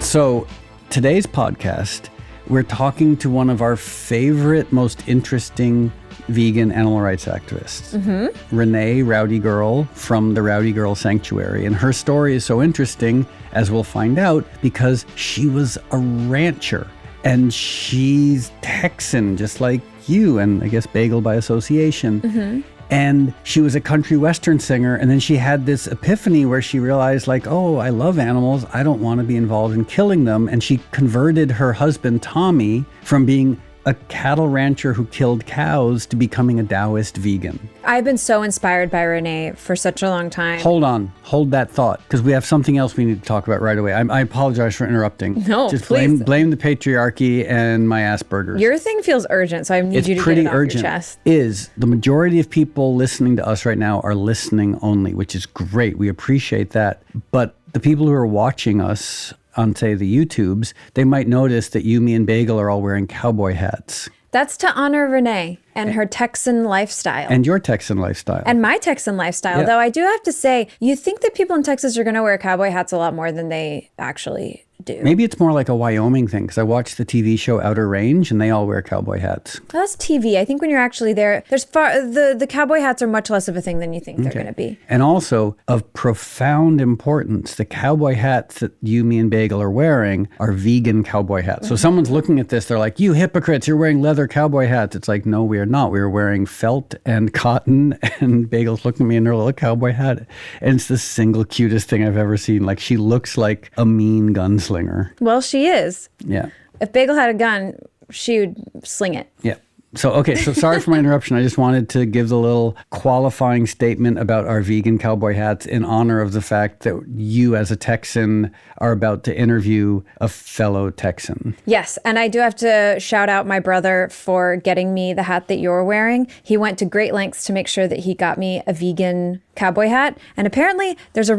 So today's podcast, we're talking to one of our favorite, most interesting vegan animal rights activists, Renee Rowdy Girl from the Rowdy Girl Sanctuary. And her story is so interesting, as we'll find out, because she was a rancher and she's Texan, just like you, and I guess Bagel by association. And she was a country western singer, and then she had this epiphany where she realized, like, oh, I love animals. I don't want to be involved in killing them. And she converted her husband, Tommy, from being a cattle rancher who killed cows to becoming a Taoist vegan. I've been so inspired by Renee for such a long time. Hold on. Hold that thought, because we have something else we need to talk about right away. I apologize for interrupting. No, Just please. blame the patriarchy and my Asperger's. Your thing feels urgent, so I need you to get it off your chest. Is the majority of people listening to us right now are listening only, which is great. We appreciate that. But the people who are watching us on, say, the YouTubes, they might notice that you, me, and Bagel are all wearing cowboy hats. That's to honor Renee and her Texan lifestyle. And your Texan lifestyle. And my Texan lifestyle. Yeah. Though I do have to say, you think that people in Texas are going to wear cowboy hats a lot more than they actually do. Maybe it's more like a Wyoming thing, because I watched the TV show Outer Range, and they all wear cowboy hats. Well, that's TV. I think when you're actually there, the cowboy hats are much less of a thing than you think they're going to be. And also, of profound importance, the cowboy hats that you, me, and Bagel are wearing are vegan cowboy hats. So someone's looking at this, they're like, you hypocrites, you're wearing leather cowboy hats. It's like, no, we are not. We are wearing felt and cotton, and Bagel's looking at me in her little cowboy hat. And it's the single cutest thing I've ever seen. Like, she looks like a mean gunslinger. Well, she is. Yeah. If Bagel had a gun, she would sling it. Yeah. So sorry for my interruption. I just wanted to give the little qualifying statement about our vegan cowboy hats in honor of the fact that you, as a Texan, are about to interview a fellow Texan. Yes, and I do have to shout out my brother for getting me the hat that you're wearing. He went to great lengths to make sure that he got me a vegan cowboy hat. And apparently there's a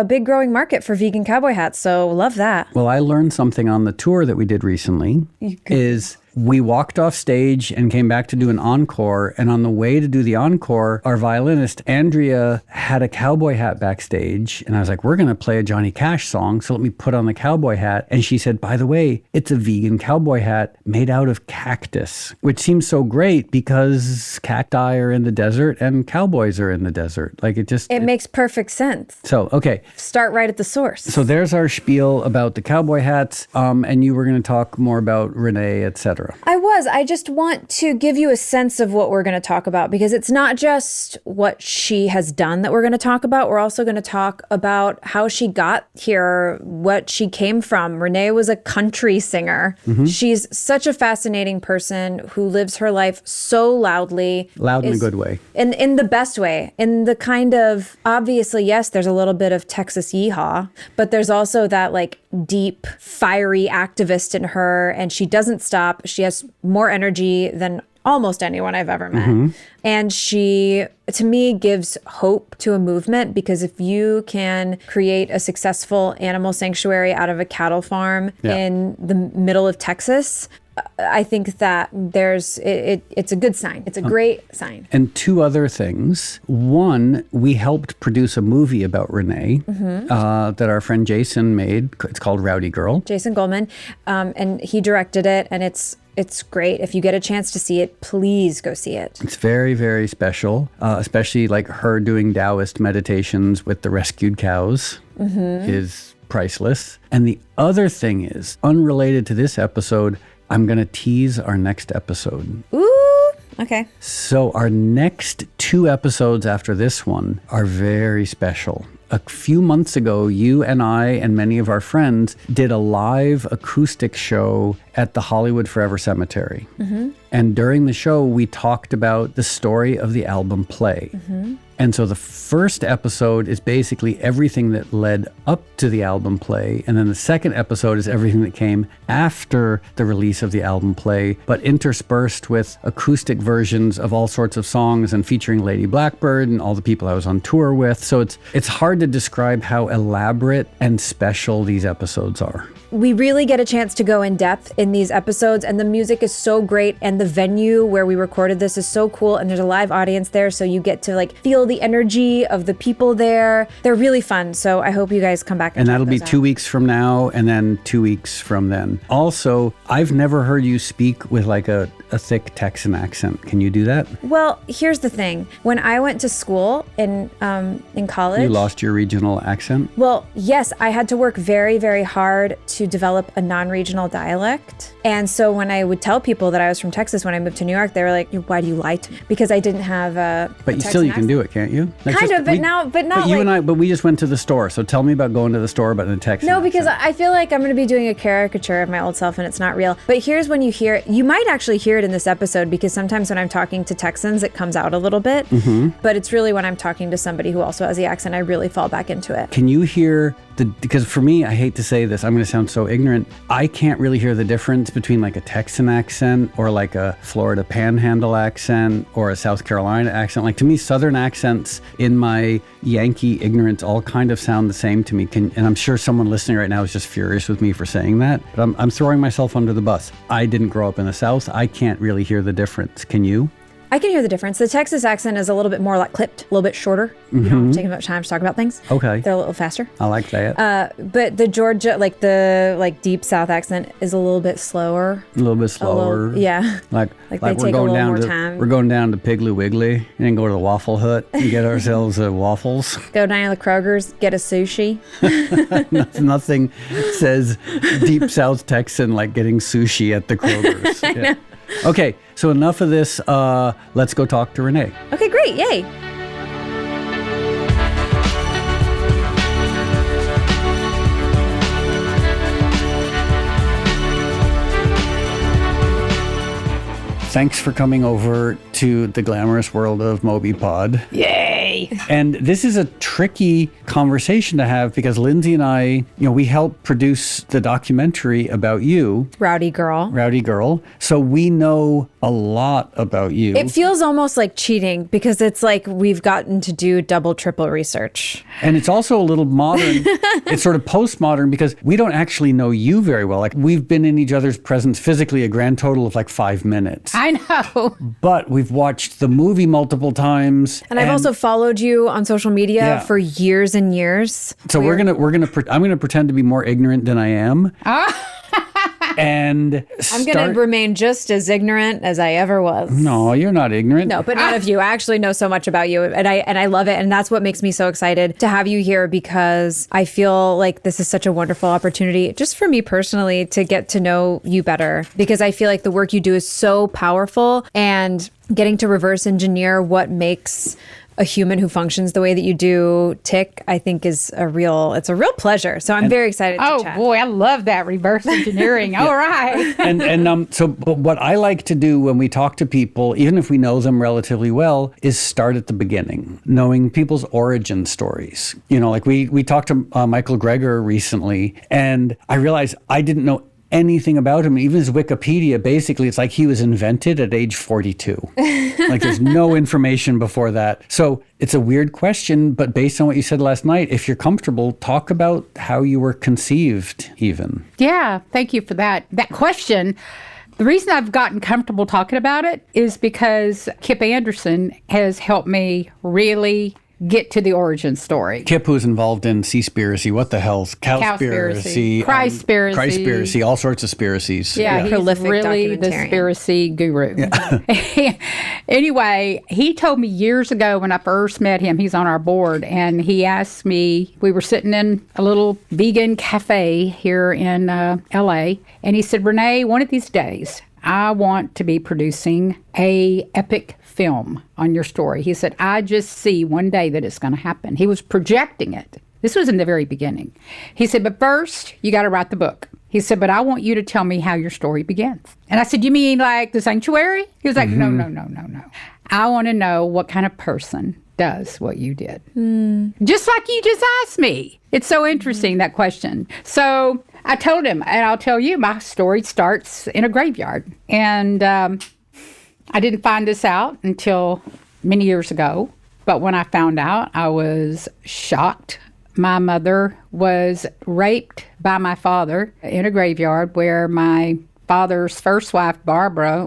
big growing market for vegan cowboy hats. So love that. Well, I learned something on the tour that we did recently is we walked off stage and came back to do an encore. And on the way to do the encore, our violinist, Andrea, had a cowboy hat backstage. And I was like, we're going to play a Johnny Cash song, so let me put on the cowboy hat. And she said, by the way, it's a vegan cowboy hat made out of cactus, which seems so great because cacti are in the desert and cowboys are in the desert. Like, it makes perfect sense. So, okay. Start right at the source. So there's our spiel about the cowboy hats. And you were going to talk more about Renee, etc. I just want to give you a sense of what we're going to talk about, because it's not just what she has done that we're going to talk about. We're also going to talk about how she got here, what she came from. Renee was a country singer. She's such a fascinating person who lives her life so loudly. Loud in a good way. In the best way. In the kind of, obviously, yes, there's a little bit of Texas yeehaw, but there's also that like deep, fiery activist in her, and she doesn't stop. She has more energy than almost anyone I've ever met. And she, to me, gives hope to a movement, because if you can create a successful animal sanctuary out of a cattle farm in the middle of Texas, I think that it's a good sign. It's a great sign. And two other things. One, we helped produce a movie about Renee that our friend Jason made. It's called Rowdy Girl. Jason Goldman. And he directed it, and it's great. If you get a chance to see it, please go see it. It's very, very special, especially like her doing Taoist meditations with the rescued cows is priceless. And the other thing is, unrelated to this episode, I'm going to tease our next episode. Ooh, okay. So our next two episodes after this one are very special. A few months ago, you and I and many of our friends did a live acoustic show at the Hollywood Forever Cemetery. And during the show, we talked about the story of the album Play. And so the first episode is basically everything that led up to the album Play. And then the second episode is everything that came after the release of the album Play, but interspersed with acoustic versions of all sorts of songs and featuring Lady Blackbird and all the people I was on tour with. So it's hard to describe how elaborate and special these episodes are. we really get a chance to go in depth in these episodes, and the music is so great, and the venue where we recorded this is so cool, and there's a live audience there, so you get to like feel the energy of the people there. They're really fun, so I hope you guys come back. And that'll be 2 weeks from now, and then 2 weeks from then. Also, I've never heard you speak with like a thick Texan accent. Can you do that? Well, here's the thing. When I went to school in college, You lost your regional accent? well, yes, I had to work very, very hard to develop a non-regional dialect. And so when I would tell people that I was from Texas when I moved to New York, they were like, "Why do you lie to me?" Because I didn't have a But you can do it, can't you? Kind of, but not But we just went to the store. So tell me about going to the store, but in a Texan No, because accent. I feel like I'm going to be doing a caricature of my old self, and it's not real. But here's when you hear it. You might actually hear it in this episode, because sometimes when I'm talking to Texans, it comes out a little bit. But it's really when I'm talking to somebody who also has the accent, I really fall back into it. Can you hear because for me, I hate to say this, I'm going to sound so ignorant. I can't really hear the difference between like a Texan accent or like a Florida Panhandle accent or a South Carolina accent. Like to me, Southern accents in my Yankee ignorance all kind of sound the same to me. And I'm sure someone listening right now is just furious with me for saying that, but I'm throwing myself under the bus. I didn't grow up in the South. I can't really hear the difference. Can you? I can hear the difference. The Texas accent is a little bit more like clipped, a little bit shorter. You don't take much time to talk about things. Okay. They're a little faster. I like that. But the Georgia, like the deep South accent is a little bit slower. A little bit slower. Yeah. Like they we're take a going little down more to time. we're going down to Piggly Wiggly and then go to the Waffle Hut and get ourselves waffles. Go down to the Kroger's, get a sushi. Nothing says deep South Texan like getting sushi at the Kroger's. Yeah. Okay, so enough of this. Let's go talk to Renee. Okay, great. Yay. Thanks for coming over to the glamorous world of Moby Pod. Yay! And this is a tricky conversation to have because Lindsay and I, we helped produce the documentary about you. Rowdy Girl. Rowdy Girl. So we know a lot about you. It feels almost like cheating because it's like we've gotten to do double, triple research. And it's also a little modern. It's sort of postmodern because we don't actually know you very well. Like we've been in each other's presence physically a grand total of like 5 minutes. I know. But we've watched the movie multiple times. And I've also followed you on social media Yeah. for years and years. So I'm gonna pretend to be more ignorant than I am. And I'm going to remain just as ignorant as I ever was. No, you're not ignorant. No, but not of you. I actually know so much about you, and I love it, and that's what makes me so excited to have you here because I feel like this is such a wonderful opportunity, just for me personally, to get to know you better because I feel like the work you do is so powerful, and getting to reverse engineer what makes a human who functions the way that you do tick, I think it's a real pleasure. So I'm very excited to chat. Oh boy, I love that reverse engineering. All right. But what I like to do when we talk to people, even if we know them relatively well, is start at the beginning, knowing people's origin stories. Like we talked to Michael Greger recently, and I realized I didn't know anything about him. Even his Wikipedia, basically, it's like he was invented at age 42. Like there's no information before that. So it's a weird question, but based on what you said last night, if you're comfortable, talk about how you were conceived even. Yeah, thank you for that question. The reason I've gotten comfortable talking about it is because Kip Anderson has helped me really get to the origin story. Kip, who's involved in Seaspiracy, what the hell's Cowspiracy, Christspiracy, all sorts of spiracies. Yeah, he's Prolific really the spiracy guru. Yeah. Anyway, he told me years ago when I first met him, he's on our board, and he asked me, we were sitting in a little vegan cafe here in L.A., and he said, Renee, one of these days, I want to be producing a epic film on your story. He said, I just see one day that it's going to happen. He was projecting it. This was in the very beginning. He said, but first, you got to write the book. He said, but I want you to tell me how your story begins. And I said, you mean like the sanctuary? He was like, no. I want to know what kind of person does what you did. Just like you just asked me. It's so interesting, that question. So I told him, and I'll tell you, my story starts in a graveyard. And I didn't find this out until many years ago. But when I found out, I was shocked, my mother was raped by my father in a graveyard where my father's first wife, Barbara,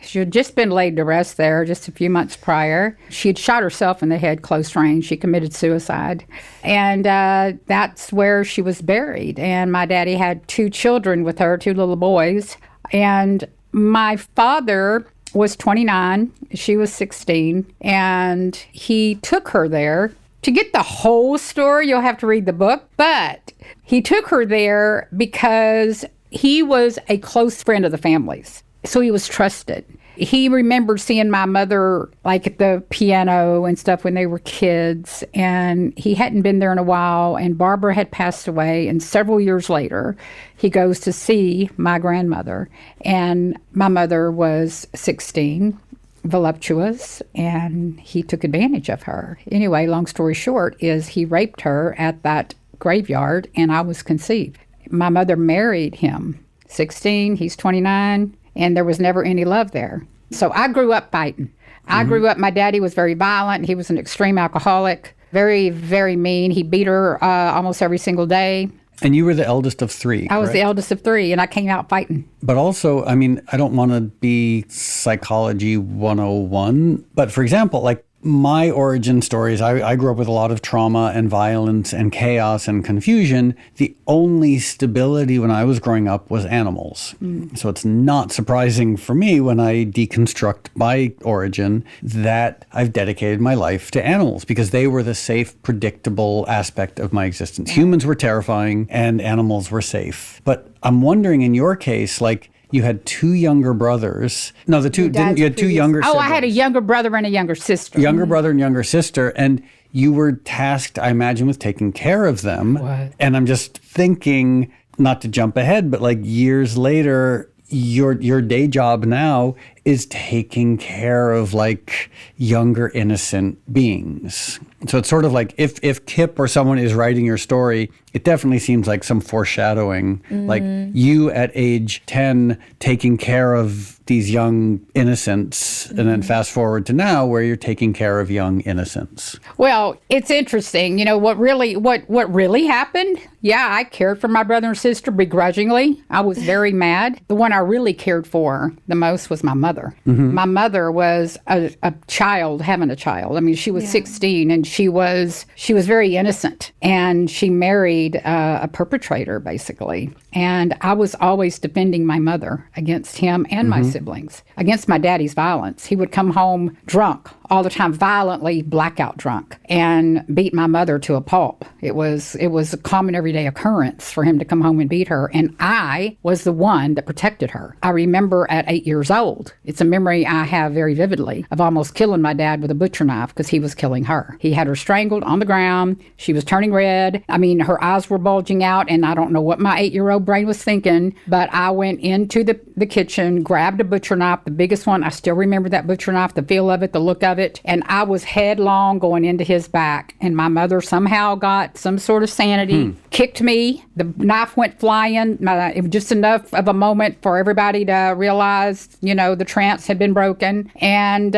she had just been laid to rest there just a few months prior. She had shot herself in the head close range. She committed suicide. And that's where she was buried. And my daddy had 2 children with her, 2 little boys. And my father was 29. She was 16. And he took her there. To get the whole story, you'll have to read the book. But he took her there because he was a close friend of the family's, so he was trusted. He remembered seeing my mother like at the piano and stuff when they were kids, and he hadn't been there in a while, and Barbara had passed away, and several years later, he goes to see my grandmother, and my mother was 16, voluptuous, and he took advantage of her. Anyway, long story short is he raped her at that graveyard, and I was conceived. My mother married him, 16, he's 29, and there was never any love there. So I grew up fighting. I grew up, my daddy was very violent. He was an extreme alcoholic, very, very mean. He beat her almost every single day. And you were the eldest of 3, I was the eldest of 3, and I came out fighting. But also, I mean, I don't want to be psychology 101, but for example, like my origin stories, I grew up with a lot of trauma and violence and chaos and confusion. The only stability when I was growing up was animals. So it's not surprising for me when I deconstruct my origin that I've dedicated my life to animals because they were the safe, predictable aspect of my existence. Humans were terrifying and animals were safe. But I'm wondering in your case, like, you had 2 younger brothers. No, you had 2 younger siblings. I had a younger brother and a younger sister. Younger brother and younger sister. And you were tasked, I imagine, with taking care of them. What? And I'm just thinking, not to jump ahead, but like years later, your day job now is taking care of like younger innocent beings. So it's sort of like if Kip or someone is writing your story, it definitely seems like some foreshadowing, like you at age 10 taking care of these young innocents, and then fast forward to now where you're taking care of young innocents. Well, it's interesting. You know, what really happened? Yeah, I cared for my brother and sister begrudgingly. I was very mad. The one I really cared for the most was my mother. My mother was a child having a child. I mean, she was 16 and she was very innocent, and she married a perpetrator basically. And I was always defending my mother against him and my siblings, against my daddy's violence. He would come home drunk all the time, violently blackout drunk, and beat my mother to a pulp. It was a common everyday occurrence for him to come home and beat her, and I was the one that protected her. I remember at 8 years old, it's a memory I have very vividly, of almost killing my dad with a butcher knife because he was killing her. He had her strangled on the ground. She was turning red. I mean, her eyes were bulging out, and I don't know what my 8-year-old brain was thinking, but I went into the kitchen, grabbed a butcher knife, the biggest one. I still remember that butcher knife, the feel of it, the look of it, and I was headlong going into his back, and my mother somehow got some sort of sanity, kicked me, the knife went flying. It was just enough of a moment for everybody to realize, you know, the trance had been broken, and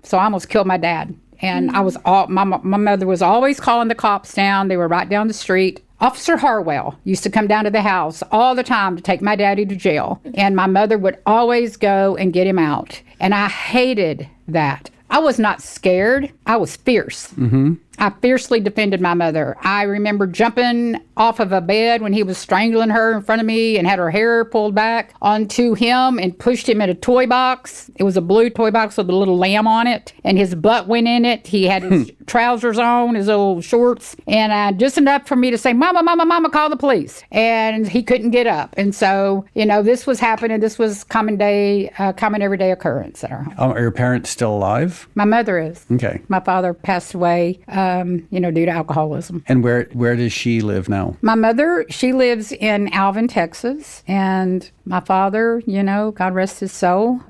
so I almost killed my dad. And my mother was always calling the cops down. They were right down the street. Officer Harwell used to come down to the house all the time to take my daddy to jail. And my mother would always go and get him out. And I hated that. I was not scared. I was fierce. I fiercely defended my mother. I remember jumping off of a bed when he was strangling her in front of me and had her hair pulled back onto him and pushed him in a toy box. It was a blue toy box with a little lamb on it, and his butt went in it. He had his trousers on, his little shorts, and just enough for me to say, "Mama, Mama, Mama, call the police." And he couldn't get up. And so, you know, this was happening. This was common everyday occurrence at our home. Are your parents still alive? My mother is. Okay. My father passed away, due to alcoholism. And where does she live now? My mother, she lives in Alvin, Texas. And my father, God rest his soul,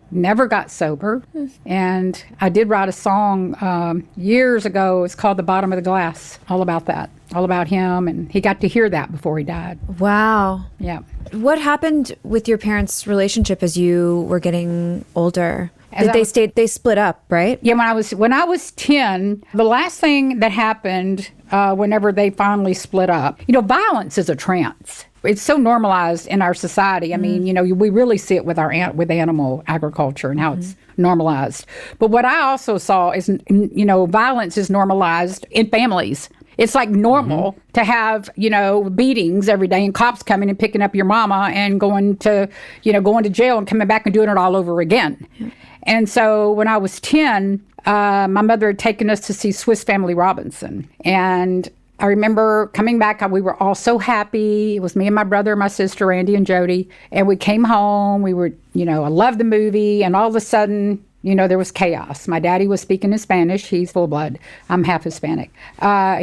never got sober. And I did write a song years ago. It's called The Bottom of the Glass, all about that. All about him, and he got to hear that before he died. Wow. Yeah. What happened with your parents' relationship as you were getting older? They split up, right? Yeah, when I was 10, the last thing that happened whenever they finally split up, violence is a trance. It's so normalized in our society. I mean, we really see it with with animal agriculture and how it's normalized. But what I also saw is, violence is normalized in families. It's like normal to have, beatings every day and cops coming and picking up your mama and going to jail and coming back and doing it all over again. Yeah. And so when I was 10, my mother had taken us to see Swiss Family Robinson. And I remember coming back, we were all so happy. It was me and my brother, my sister, Randy and Jody. And we came home. We were, I loved the movie. And all of a sudden, there was chaos. My daddy was speaking in Spanish. He's full blood. I'm half Hispanic.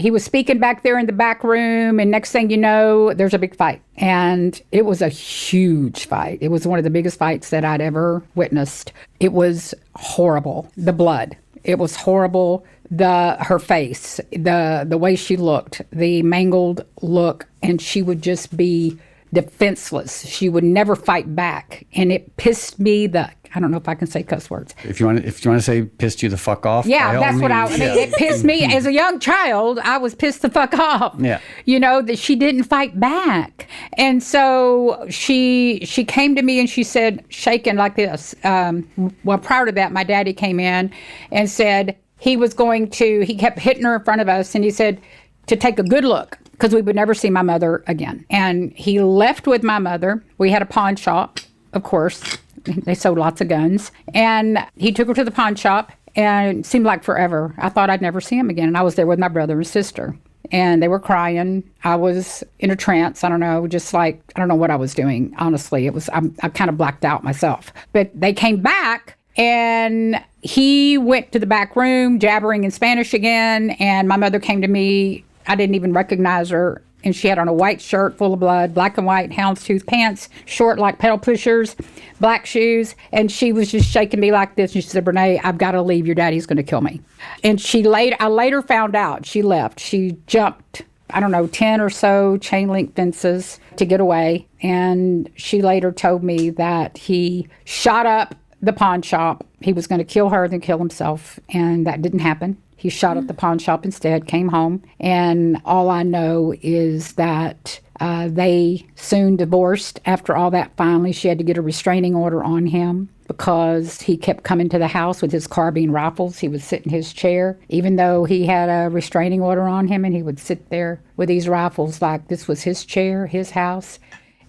He was speaking back there in the back room. And next thing you know, there's a big fight. And it was a huge fight. It was one of the biggest fights that I'd ever witnessed. It was horrible. The blood. It was horrible. Her face, the way she looked, the mangled look, and she would just be defenseless. She would never fight back, and it pissed me I don't know if I can say cuss words. If you want to say pissed you the fuck off. Yeah, that's what I mean. It pissed me as a young child. I was pissed the fuck off. Yeah. That she didn't fight back. And so she came to me and she said, shaking like this. Prior to that, my daddy came in and said he kept hitting her in front of us, and he said to take a good look, because we would never see my mother again. And he left with my mother. We had a pawn shop, of course. They sold lots of guns. And he took her to the pawn shop, and it seemed like forever. I thought I'd never see him again. And I was there with my brother and sister. And they were crying. I was in a trance. I don't know, I don't know what I was doing, honestly. I kind of blacked out myself. But they came back, and he went to the back room, jabbering in Spanish again. And my mother came to me. I didn't even recognize her. And she had on a white shirt full of blood, black and white houndstooth pants, short like pedal pushers, black shoes. And she was just shaking me like this. And she said, Renee, I've got to leave. Your daddy's going to kill me. And I later found out she left. She jumped, 10 or so chain link fences to get away. And she later told me that he shot up the pawn shop. He was going to kill her, then kill himself. And that didn't happen. He shot up the pawn shop instead, came home, and all I know is that they soon divorced. After all that, finally, she had to get a restraining order on him because he kept coming to the house with his carbine rifles. He would sit in his chair, even though he had a restraining order on him, and he would sit there with these rifles like this was his chair, his house.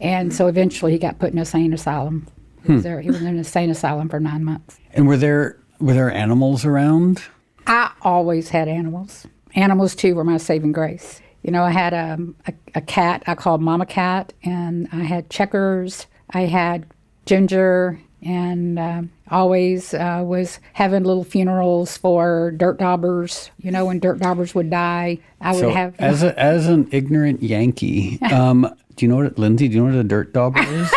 And so eventually he got put in a sane asylum. He was in an insane asylum for 9 months. And were there animals around? I always had animals. Animals, too, were my saving grace. I had a cat I called Mama Cat, and I had Checkers. I had Ginger, and always was having little funerals for dirt daubers. When dirt daubers would die, I would have... As an ignorant Yankee, Lindsay, do you know what a dirt dauber is?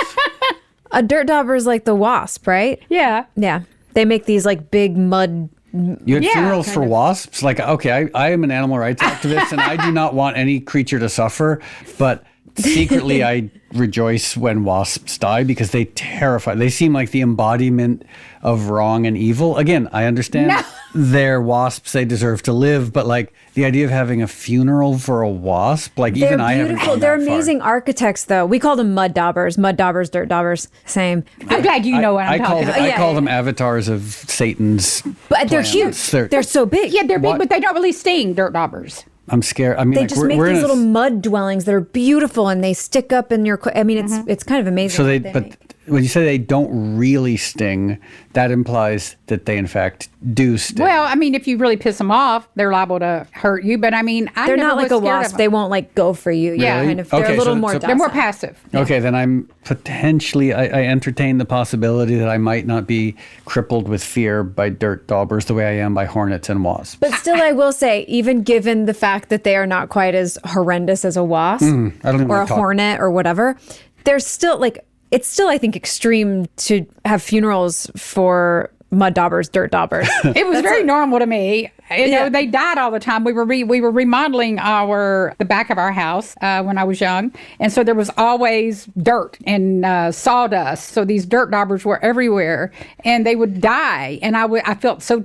A dirt dauber is like the wasp, right? Yeah. Yeah. They make these like big mud... You had funerals for wasps? Like, okay, I am an animal rights activist, and I do not want any creature to suffer, but secretly I rejoice when wasps die because they terrify. They seem like the embodiment of wrong and evil. Again, I understand they're wasps, they deserve to live, but like the idea of having a funeral for a wasp, like they're even I haven't beautiful. gone They're that amazing far. architects, though. We call them mud daubers, dirt daubers, same. I'm glad you know what I'm talking about. I call them avatars of Satan's But they're plans. huge. They're so big. Yeah, they're big, but they don't really sting, dirt daubers. I'm scared. I mean, they like, just we're make in these little mud dwellings that are beautiful, and they stick up in your. I mean, it's kind of amazing. So but when you say they don't really sting, that implies that they in fact do sting. Well, I mean, if you really piss them off, they're liable to hurt you. But I mean, they're not like a wasp. They won't like go for you. Yeah, really? Kind of. They're a little more. They're more passive. Okay, then I'm potentially. I entertain the possibility that I might not be crippled with fear by dirt daubers the way I am by hornets and wasps. But still, I will say, even given the fact that they are not quite as horrendous as a wasp or a hornet or whatever, they're still like. It's still, I think, extreme to have funerals for mud daubers, dirt daubers. It was very normal to me. You know, they died all the time. We were remodeling the back of our house when I was young, and so there was always dirt and sawdust. So these dirt daubers were everywhere, and they would die. And I felt so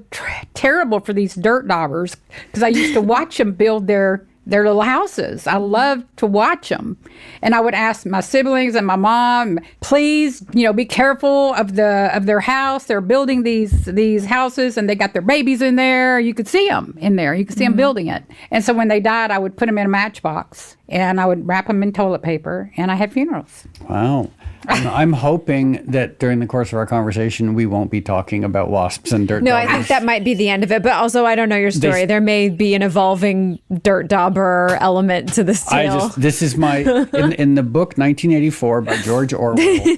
terrible for these dirt daubers because I used to watch them build their little houses. I loved to watch them. And I would ask my siblings and my mom, please, be careful of their house. They're building these houses and they got their babies in there. You could see them in there. You could see them building it. And so when they died, I would put them in a matchbox and I would wrap them in toilet paper, and I had funerals. Wow. I'm hoping that during the course of our conversation, we won't be talking about wasps and dirt daubers. I think that might be the end of it. But also, I don't know your story. There may be an evolving dirt dauber element to this tale. This is my, in the book 1984 by George Orwell,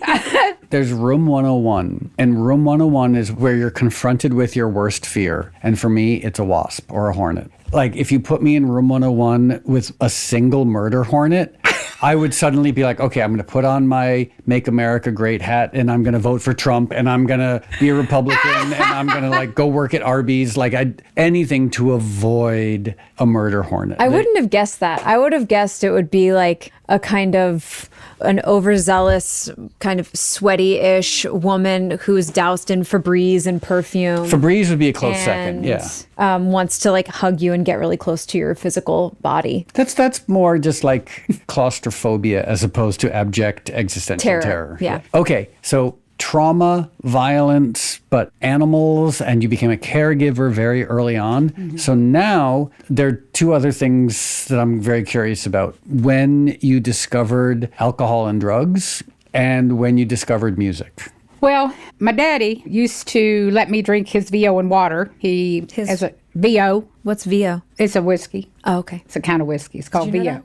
there's Room 101. And Room 101 is where you're confronted with your worst fear. And for me, it's a wasp or a hornet. Like, if you put me in Room 101 with a single murder hornet, I would suddenly be like, okay, I'm going to put on my Make America Great hat and I'm going to vote for Trump and I'm going to be a Republican and I'm going to go work at Arby's. Anything to avoid a murder hornet. I wouldn't have guessed that. I would have guessed it would be like a kind of an overzealous, kind of sweaty-ish woman who's doused in Febreze and perfume. Febreze would be a close second, yeah. Wants to hug you and get really close to your physical body. That's more just like claustrophobia as opposed to abject existential terror. Yeah. Okay, so trauma, violence, but animals, and you became a caregiver very early on. Mm-hmm. So now there are two other things that I'm very curious about. When you discovered alcohol and drugs, and when you discovered music. Well, my daddy used to let me drink his VO and water. Has a VO. What's VO? It's a whiskey. Oh, okay. It's a kind of whiskey. It's called VO.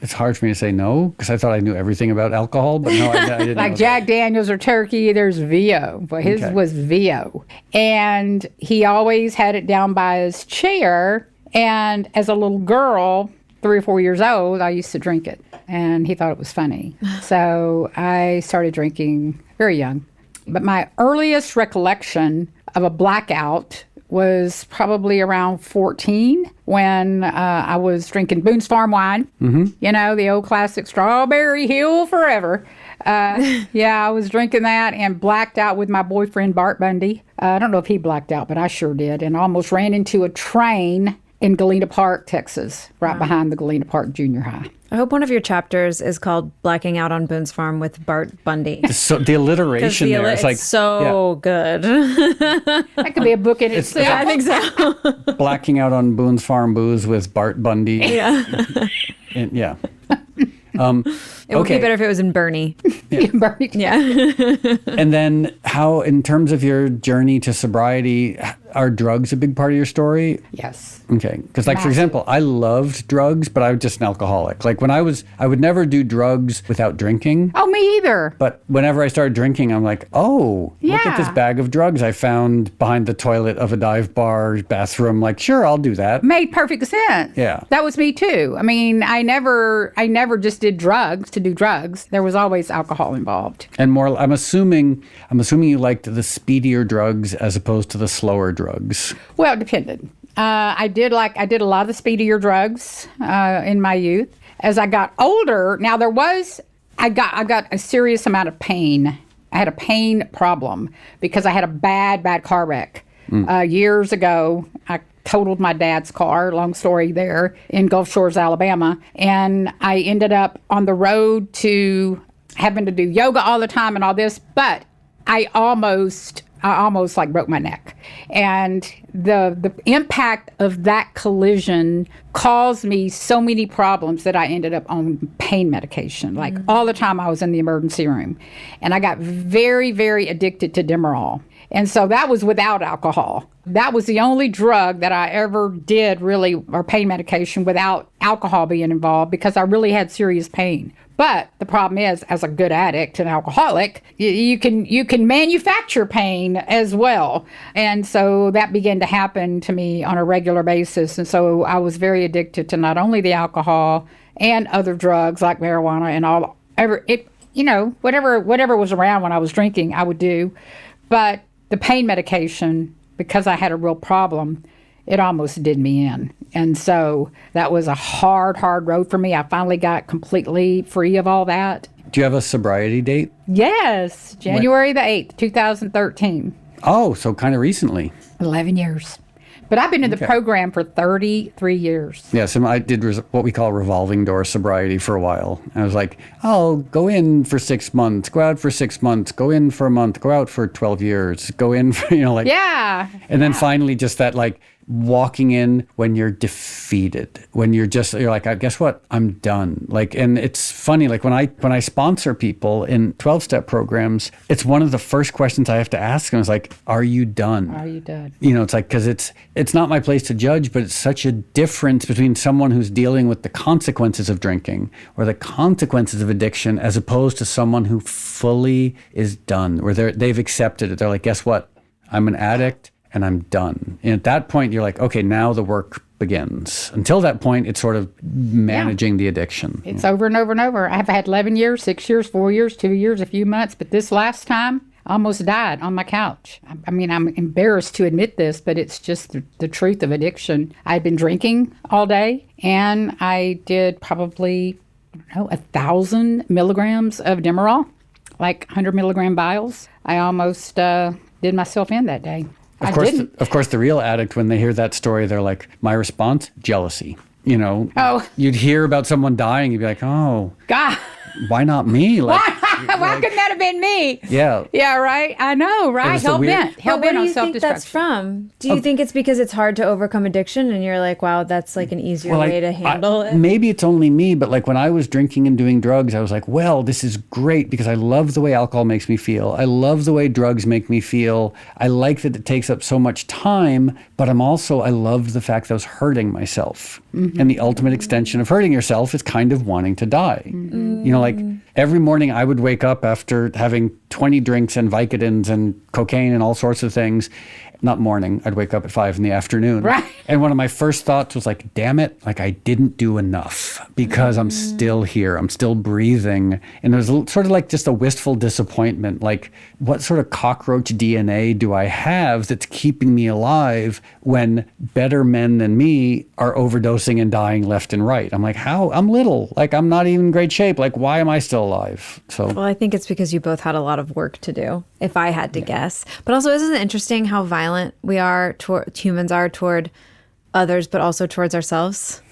It's hard for me to say no, because I thought I knew everything about alcohol, but no, I didn't like know Jack Daniels or turkey, there's VO, but his was VO. And he always had it down by his chair. And as a little girl, 3 or 4 years old, I used to drink it. And he thought it was funny. So I started drinking very young. But my earliest recollection of a blackout was probably around 14 when I was drinking Boone's Farm wine. Mm-hmm. The old classic Strawberry Hill Forever. I was drinking that and blacked out with my boyfriend, Bart Bundy. I don't know if he blacked out, but I sure did. And almost ran into a train in Galena Park, Texas, right behind the Galena Park Junior High. I hope one of your chapters is called Blacking Out on Boone's Farm with Bart Bundy. So the alliteration there, it's like good. That could be a book in itself. I think so. Blacking Out on Boone's Farm Booze with Bart Bundy. Yeah. It would be better if it was in Bernie. Yeah. Bernie. Yeah. And then how, in terms of your journey to sobriety, are drugs a big part of your story? Yes. Okay. Because for example, I loved drugs, but I was just an alcoholic. I would never do drugs without drinking. Oh, me either. But whenever I started drinking, I'm like, look at this bag of drugs I found behind the toilet of a dive bar bathroom. Sure, I'll do that. Made perfect sense. Yeah. That was me too. I mean, I never just did drugs to do drugs. There was always alcohol involved. And more, I'm assuming you liked the speedier drugs as opposed to the slower drugs. Well, it depended. I did a lot of the speedier drugs in my youth. As I got older, now I got a serious amount of pain. I had a pain problem because I had a bad car wreck. Years ago. I totaled my dad's car, long story there, in Gulf Shores, Alabama. And I ended up on the road to having to do yoga all the time and all this, but I almost broke my neck. And the impact of that collision caused me so many problems that I ended up on pain medication. All the time I was in the emergency room. And I got very, very addicted to Demerol. And so that was without alcohol. That was the only drug that I ever did really, or pain medication, without alcohol being involved, because I really had serious pain. But the problem is, as a good addict and alcoholic, you can manufacture pain as well. And so that began to happen to me on a regular basis. And so I was very addicted to not only the alcohol and other drugs like marijuana and whatever was around when I was drinking, I would do. But the pain medication, because I had a real problem, it almost did me in. And so that was a hard road for me. I finally got completely free of all that. Do you have a sobriety date? Yes, January the 8th, 2013. Oh, so kind of recently. 11 years. But I've been in the program for 33 years. Yeah, so I did what we call revolving door sobriety for a while. I was like, oh, go in for 6 months, go out for 6 months, go in for a month, go out for 12 years, go in for, like. Yeah. And then finally just that like walking in when you're defeated, when you're like, guess what? I'm done. Like, and it's funny, like when I sponsor people in 12-step programs, it's one of the first questions I have to ask them is like, are you done? Are you done? It's like, because it's not my place to judge, but it's such a difference between someone who's dealing with the consequences of drinking or the consequences of addiction as opposed to someone who fully is done, where they've accepted it. They're like, guess what? I'm an addict and I'm done. And at that point, you're like, okay, now the work begins. Until that point, it's sort of managing the addiction. It's over and over and over. I've had 11 years, 6 years, 4 years, 2 years, a few months, but this last time, I almost died on my couch. I mean, I'm embarrassed to admit this, but it's just the truth of addiction. I'd been drinking all day, and I did probably, 1,000 milligrams of Demerol, like 100 milligram vials. I almost did myself in that day. Of course, the real addict, when they hear that story, they're like, my response, jealousy. Oh. You'd hear about someone dying, you'd be like, oh, God. Why not me? Like, why couldn't that have been me? Yeah. Yeah, right. I know, right? Hell bent Where do on you think that's self-destruction. from? Do you think it's because it's hard to overcome addiction and you're like, wow, that's like an easier way to handle it? Maybe it's only me, but like when I was drinking and doing drugs, I was like, well, this is great because I love the way alcohol makes me feel. I love the way drugs make me feel. I like that it takes up so much time, but I love the fact that I was hurting myself. Mm-hmm. And the ultimate extension of hurting yourself is kind of wanting to die. Mm-hmm. Like every morning I would wake up after having 20 drinks and Vicodins and cocaine and all sorts of things. Not morning, I'd wake up at 5 p.m. Right. And one of my first thoughts was like, damn it, like I didn't do enough because I'm still here. I'm still breathing. And there's sort of like just a wistful disappointment. Like, what sort of cockroach DNA do I have that's keeping me alive when better men than me are overdosing and dying left and right? I'm like, how? I'm little. Like, I'm not even in great shape. Like, why am I still alive? Well, I think it's because you both had a lot of work to do, if I had to guess. But also, isn't it interesting how violent humans are toward others, but also towards ourselves?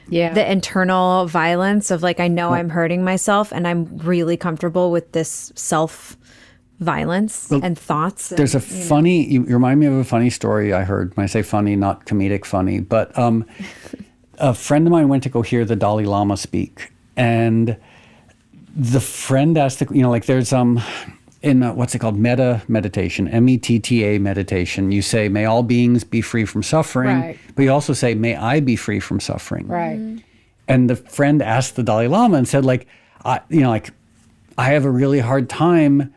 Yeah. The internal violence of like, I know I'm hurting myself and I'm really comfortable with this self-violence and thoughts. There's you remind me of a funny story I heard. When I say funny, not comedic funny, but a friend of mine went to go hear the Dalai Lama speak. And the friend asked, there's in what's it called? Meditation, METTA meditation. You say, may all beings be free from suffering, right. But you also say, may I be free from suffering. Right. Mm-hmm. And the friend asked the Dalai Lama and said, I have a really hard time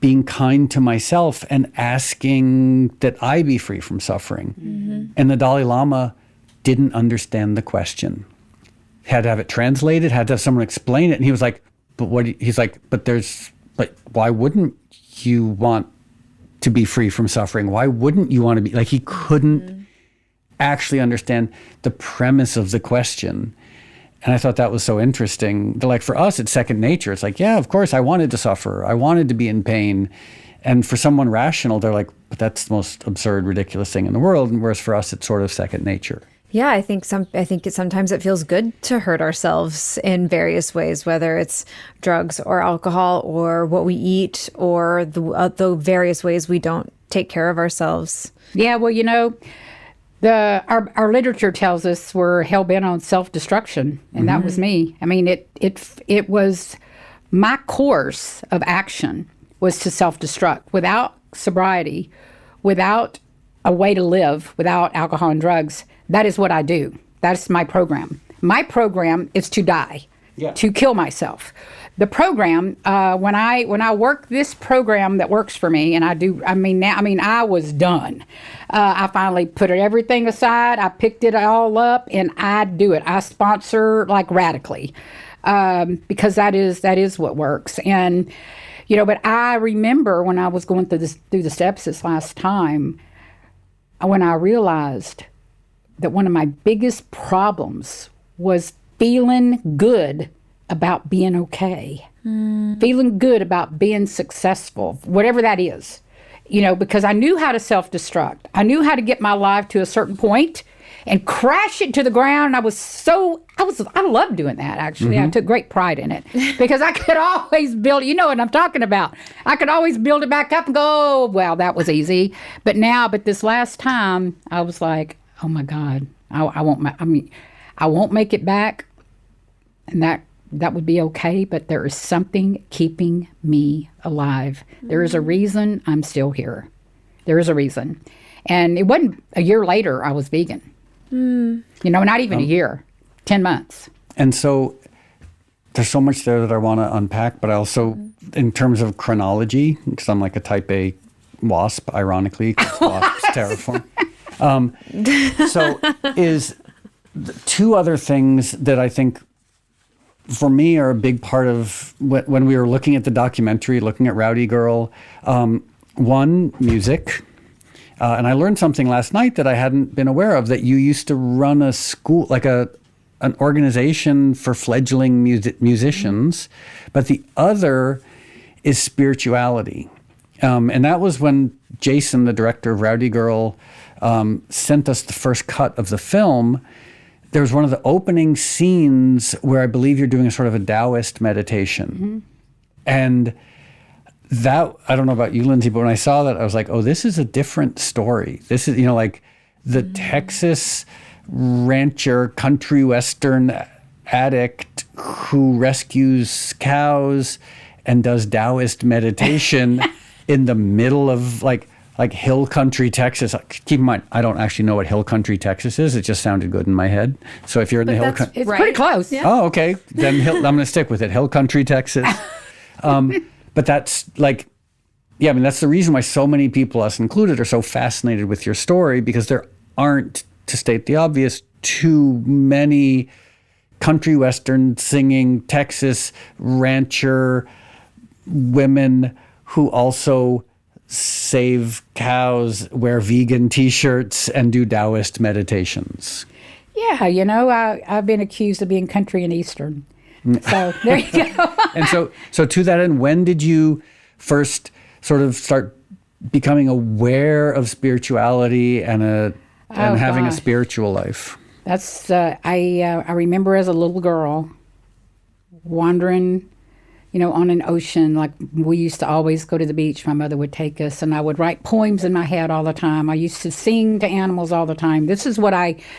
being kind to myself and asking that I be free from suffering. Mm-hmm. And the Dalai Lama didn't understand the question. Had to have it translated, had to have someone explain it. And he was like, but why wouldn't you want to be free from suffering? Why wouldn't you want to be, like, he couldn't actually understand the premise of the question. And I thought that was so interesting. Like, for us, it's second nature. It's like, yeah, of course, I wanted to suffer. I wanted to be in pain. And for someone rational, they're like, but that's the most absurd, ridiculous thing in the world. And whereas for us, it's sort of second nature. Yeah, I think sometimes it feels good to hurt ourselves in various ways, whether it's drugs or alcohol or what we eat or the various ways we don't take care of ourselves. Yeah, well, our literature tells us we're hell bent on self-destruction, and that was me. I mean, it was my course of action was to self-destruct without sobriety, without a way to live, without alcohol and drugs. That is what I do. That's my program. My program is to die, to kill myself. The program, when I work this program that works for me, and I was done. I finally put everything aside. I picked it all up, and I do it. I sponsor like radically, because that is what works. And But I remember when I was going through the steps this last time, when I realized that one of my biggest problems was feeling good about being okay, feeling good about being successful, whatever that is, because I knew how to self-destruct. I knew how to get my life to a certain point and crash it to the ground. I loved doing that, actually. I took great pride in it because I could always build, you know what I'm talking about. I could always build it back up and go, oh, well, that was easy. But this last time, I was like, oh my God, I won't make it back. And that would be okay, but there is something keeping me alive. There is a reason I'm still here. There is a reason. And it wasn't a year later I was vegan. Not even a year, 10 months. And so there's so much there that I want to unpack, but I also, in terms of chronology, because I'm like a type A wasp, ironically, because wasps terraform. So is two other things that I think for me are a big part of when we were looking at the documentary, looking at Rowdy Girl. One, music. And I learned something last night that I hadn't been aware of, that you used to run a school, like an organization for fledgling musicians. But the other is spirituality. And that was when Jason, the director of Rowdy Girl, sent us the first cut of the film. There was one of the opening scenes where I believe you're doing a sort of a Taoist meditation. And that, I don't know about you, Lindsay, but when I saw that, I was like, oh, this is a different story. This is, like the Texas rancher, country western addict who rescues cows and does Taoist meditation in the middle of like hill country Texas. Keep in mind, I don't actually know what hill country Texas is. It just sounded good in my head. So if you're in the hill country, it's pretty close. Yeah. Oh, okay. Then I'm going to stick with it. Hill country Texas. But that's that's the reason why so many people, us included, are so fascinated with your story, because there aren't, to state the obvious, too many country western singing Texas rancher women who also save cows, wear vegan T-shirts, and do Taoist meditations. Yeah, I've been accused of being country and Eastern. So there you go. And so to that end, when did you first sort of start becoming aware of spirituality and having a spiritual life? That's I remember as a little girl wandering, on an ocean. Like, we used to always go to the beach. My mother would take us, and I would write poems in my head all the time. I used to sing to animals all the time. This is what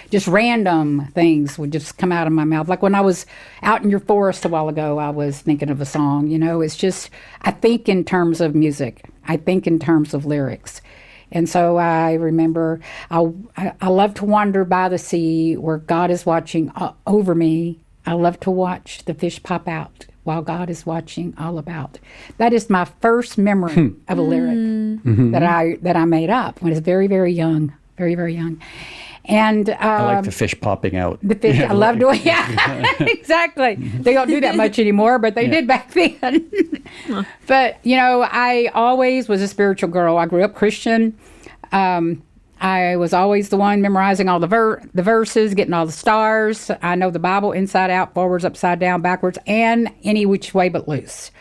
just random things would just come out of my mouth. Like when I was out in your forest a while ago, I was thinking of a song. It's just, I think in terms of music. I think in terms of lyrics. And so I remember I love to wander by the sea where God is watching over me. I love to watch the fish pop out while God is watching all about. That is my first memory of a lyric that I made up when I was very, very young, very, very young. And I like the fish popping out. The fish, I love doing, exactly. They don't do that much anymore, but they did back then. But, I always was a spiritual girl. I grew up Christian. I was always the one memorizing all the verses, getting all the stars. I know the Bible inside out, forwards, upside down, backwards, and any which way but loose.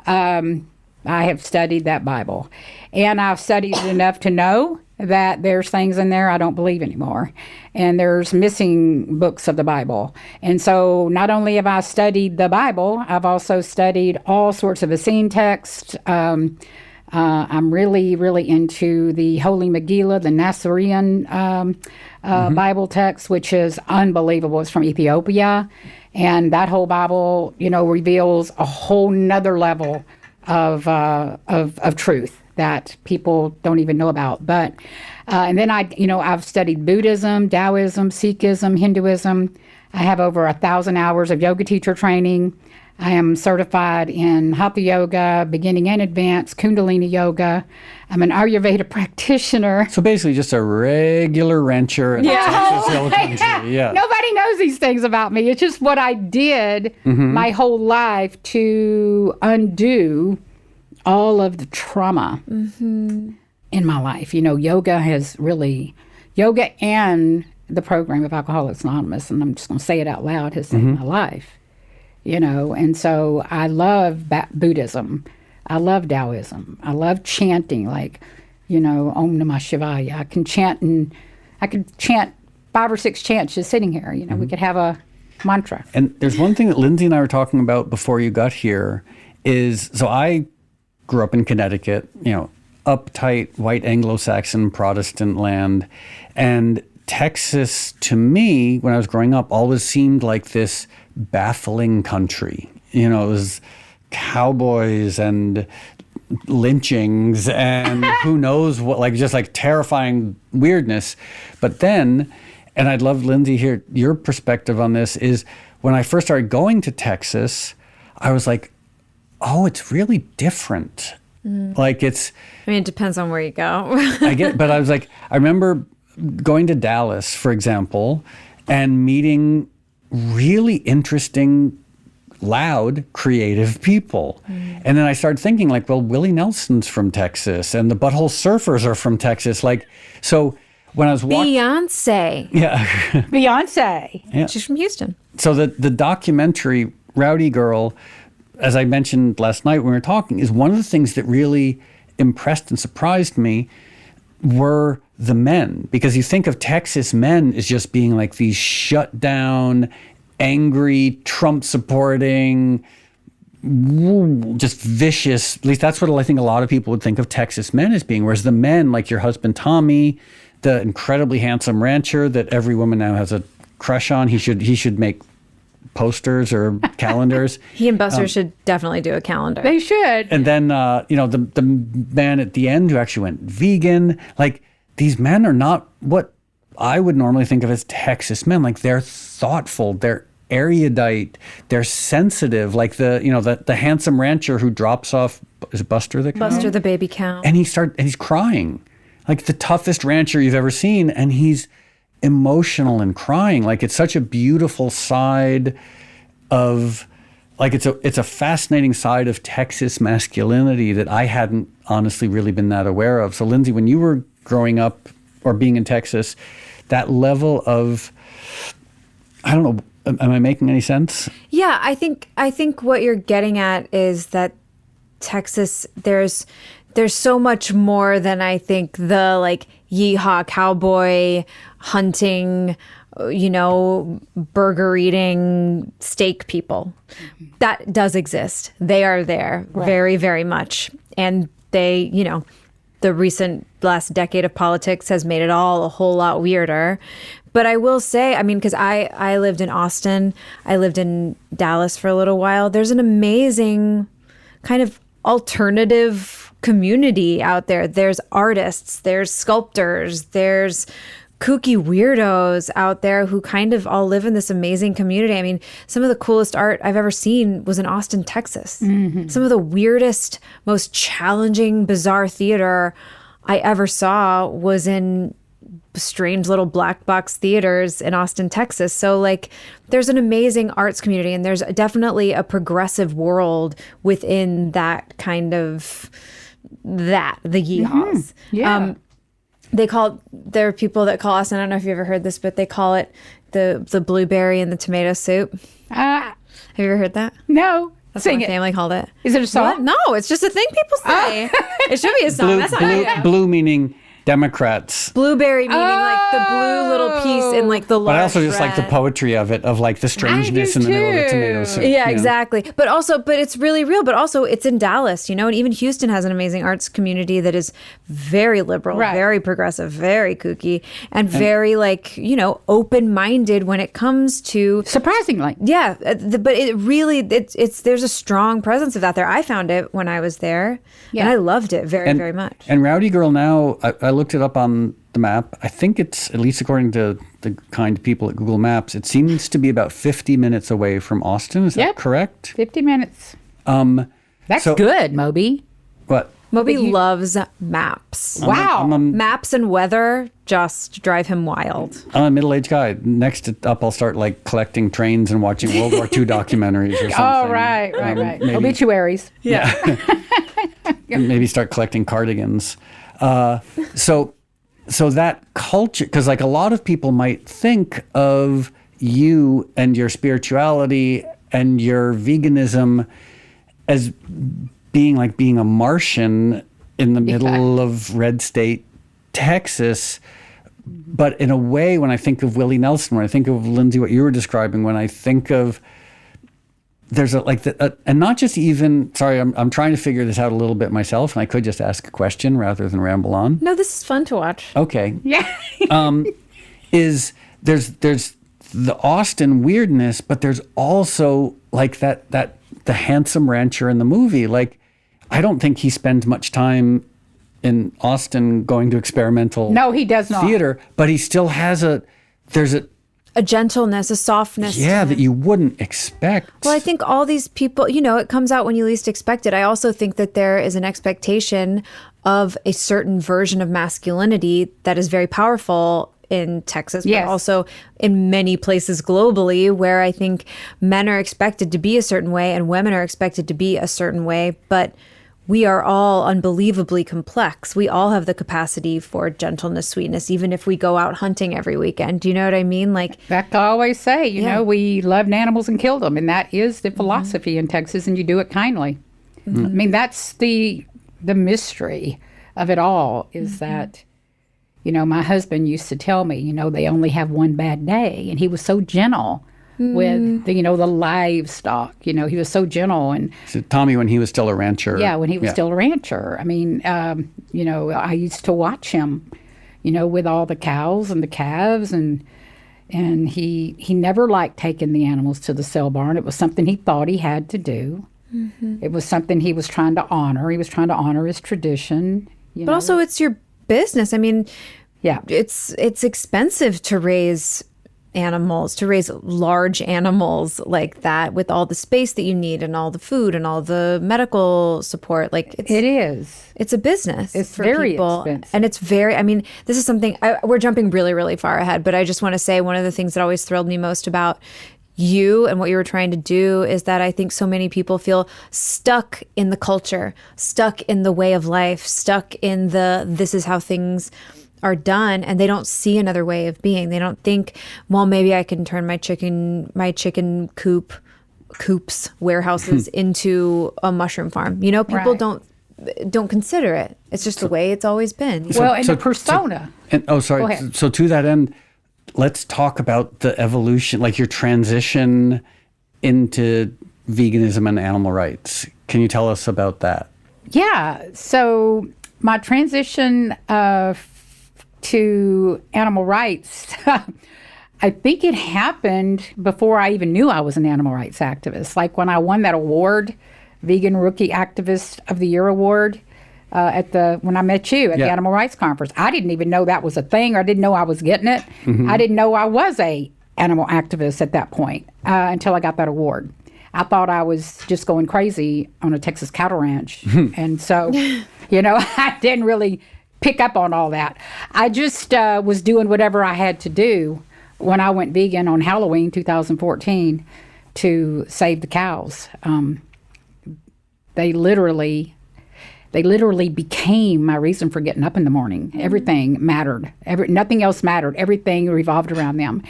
I have studied that Bible. And I've studied it enough to know that there's things in there I don't believe anymore. And there's missing books of the Bible. And so not only have I studied the Bible, I've also studied all sorts of Essene texts. I'm really, really into the Holy Megillah, the Nazarene Bible text, which is unbelievable. It's from Ethiopia. And that whole Bible, reveals a whole nother level of truth that people don't even know about. But, and then I've studied Buddhism, Taoism, Sikhism, Hinduism. I have over 1,000 hours of yoga teacher training. I am certified in Hatha Yoga, beginning and advanced, Kundalini Yoga. I'm an Ayurveda practitioner. So basically just a regular rancher in the Texas Hill Country. Yeah. Nobody knows these things about me. It's just what I did my whole life to undo all of the trauma in my life. Yoga and the program of Alcoholics Anonymous, and I'm just going to say it out loud, has saved my life. And so I love Buddhism. I love Taoism. I love chanting, like, Om Namah Shivaya. I could chant 5 or 6 chants just sitting here. We could have a mantra. And there's one thing that Lindsay and I were talking about before you got here so I grew up in Connecticut, uptight, white Anglo-Saxon Protestant land. And Texas, to me, when I was growing up, always seemed like this baffling country. It was cowboys and lynchings and who knows what, just terrifying weirdness. But then, and I'd love, Lindsay, hear your perspective on this, is when I first started going to Texas, I was like, oh, it's really different. It depends on where you go. But I was like, I remember going to Dallas, for example, and meeting really interesting, loud, creative people. And then I started thinking, Willie Nelson's from Texas, and the Butthole Surfers are from Texas. So when I was watching... Beyonce. Yeah. Beyonce. Yeah. She's from Houston. So the documentary, Rowdy Girl, as I mentioned last night when we were talking, is one of the things that really impressed and surprised me were the men. Because you think of Texas men as just being these shut down, angry, Trump-supporting, just vicious. At least that's what I think a lot of people would think of Texas men as being. Whereas the men, like your husband Tommy, the incredibly handsome rancher that every woman now has a crush on, he should make posters or calendars. He and Buster should definitely do a calendar. They should. And then, the man at the end who actually went vegan. These men are not what I would normally think of as Texas men. They're thoughtful, they're erudite, they're sensitive. The handsome rancher who drops off, is it Buster the cow? Buster the baby cow. And he's crying. The toughest rancher you've ever seen, and he's emotional and crying. It's such a beautiful side of, it's a fascinating side of Texas masculinity that I hadn't honestly really been that aware of. So Lindsay, when you were growing up or being in Texas, that level of, I don't know, am I making any sense? Yeah, I think what you're getting at is that Texas, there's so much more than I think the yeehaw cowboy hunting, burger eating steak people. That does exist. They are there very, very much. And they, the recent last decade of politics has made it all a whole lot weirder. But I will say, because I lived in Austin, I lived in Dallas for a little while. There's an amazing kind of alternative community out there. There's artists, there's sculptors, there's kooky weirdos out there who kind of all live in this amazing community. Some of the coolest art I've ever seen was in Austin, Texas. Some of the weirdest, most challenging, bizarre theater I ever saw was in strange little black box theaters in Austin, Texas. So there's an amazing arts community, and there's definitely a progressive world within that kind of the yeehaws. Yeah. There are people that call us, and I don't know if you ever heard this, but they call it the blueberry and the tomato soup. Have you ever heard that? No. That's what my family called it. Is it a song? What? No, it's just a thing people say. It should be a song. That's not blue meaning Democrats. Blueberry meaning the blue little piece in the large But I also just red. like the poetry of it, of the strangeness in the middle of the tomato soup. Yeah, exactly. But it's really real. But also it's in Dallas, and even Houston has an amazing arts community that is very liberal, very progressive, very kooky, and very open-minded when it comes to, surprisingly. Yeah, but it really there's a strong presence of that there. I found it when I was there, and I loved it very, very much. And Rowdy Girl now, I looked it up on the map. I think it's, at least according to the kind people at Google Maps, it seems to be about 50 minutes away from Austin. Is that correct? 50 minutes. That's good, Moby. What? Moby loves maps. Wow. Maps and weather just drive him wild. I'm a middle-aged guy. Next up, I'll start like collecting trains and watching World War II documentaries or something. Oh, right. Maybe, Obituaries. yeah. Maybe start collecting cardigans. So that culture, because like a lot of people might think of you and your spirituality and your veganism as being a Martian in the middle of red state Texas. But in a way, when I think of Willie Nelson, when I think of Lindsay, what you were describing, when I think of, there's and not just even, sorry, I'm trying to figure this out a little bit myself, and I could just ask a question rather than ramble on. No, this is fun to watch. Okay. Yeah. Is there's the Austin weirdness, but there's also like that the handsome rancher in the movie. Like, I don't think he spends much time in Austin going to experimental No, he does not. theater, but he still has there's A gentleness, a softness. to him. that you wouldn't expect. Well, I think all these people, it comes out when you least expect it. I also think that there is an expectation of a certain version of masculinity that is very powerful in Texas, Yes. but also in many places globally, where I think men are expected to be a certain way and women are expected to be a certain way. But we are all unbelievably complex. We all have the capacity for gentleness, sweetness, even if we go out hunting every weekend. Do you know what I mean? Like, That I always say, you Yeah. know, we loved animals and killed them. And that is the philosophy in Texas, and you do it kindly. I mean, that's the mystery of it all is that, my husband used to tell me, they only have one bad day. And he was so gentle with, the livestock. He was so gentle. And So Tommy, when he was still a rancher. yeah, when he was still a rancher. I mean, I used to watch him, with all the cows and the calves, and he never liked taking the animals to the sale barn. It was something he thought he had to do. It was something he was trying to honor. He was trying to honor his tradition. but also it's your business. I mean, yeah, it's expensive to raise animals, to raise large animals like that with all the space that you need and all the food and all the medical support. Like it is. It's a business. It's for very people. expensive. And it's very, this is something, we're jumping really, really far ahead, but I just want to say one of the things that always thrilled me most about you and what you were trying to do is that I think so many people feel stuck in the culture, stuck in the way of life, stuck in this is how things are done, and they don't see another way of being. They don't think, well, maybe I can turn my chicken coops, warehouses into a mushroom farm. People Right. don't consider it. It's just the way it's always been. Well, and the persona. Go ahead. So to that end, let's talk about the evolution, like your transition into veganism and animal rights. Can you tell us about that? Yeah. So my transition to animal rights, I think it happened before I even knew I was an animal rights activist. Like when I won that award, Vegan Rookie Activist of the Year award, when I met you at the Animal Rights Conference. I didn't even know that was a thing, or I didn't know I was getting it. I didn't know I was a animal activist at that point until I got that award. I thought I was just going crazy on a Texas cattle ranch. And so, I didn't really pick up on all that. I just was doing whatever I had to do when I went vegan on Halloween 2014 to save the cows. They literally became my reason for getting up in the morning. Everything mattered. Nothing else mattered. Everything revolved around them.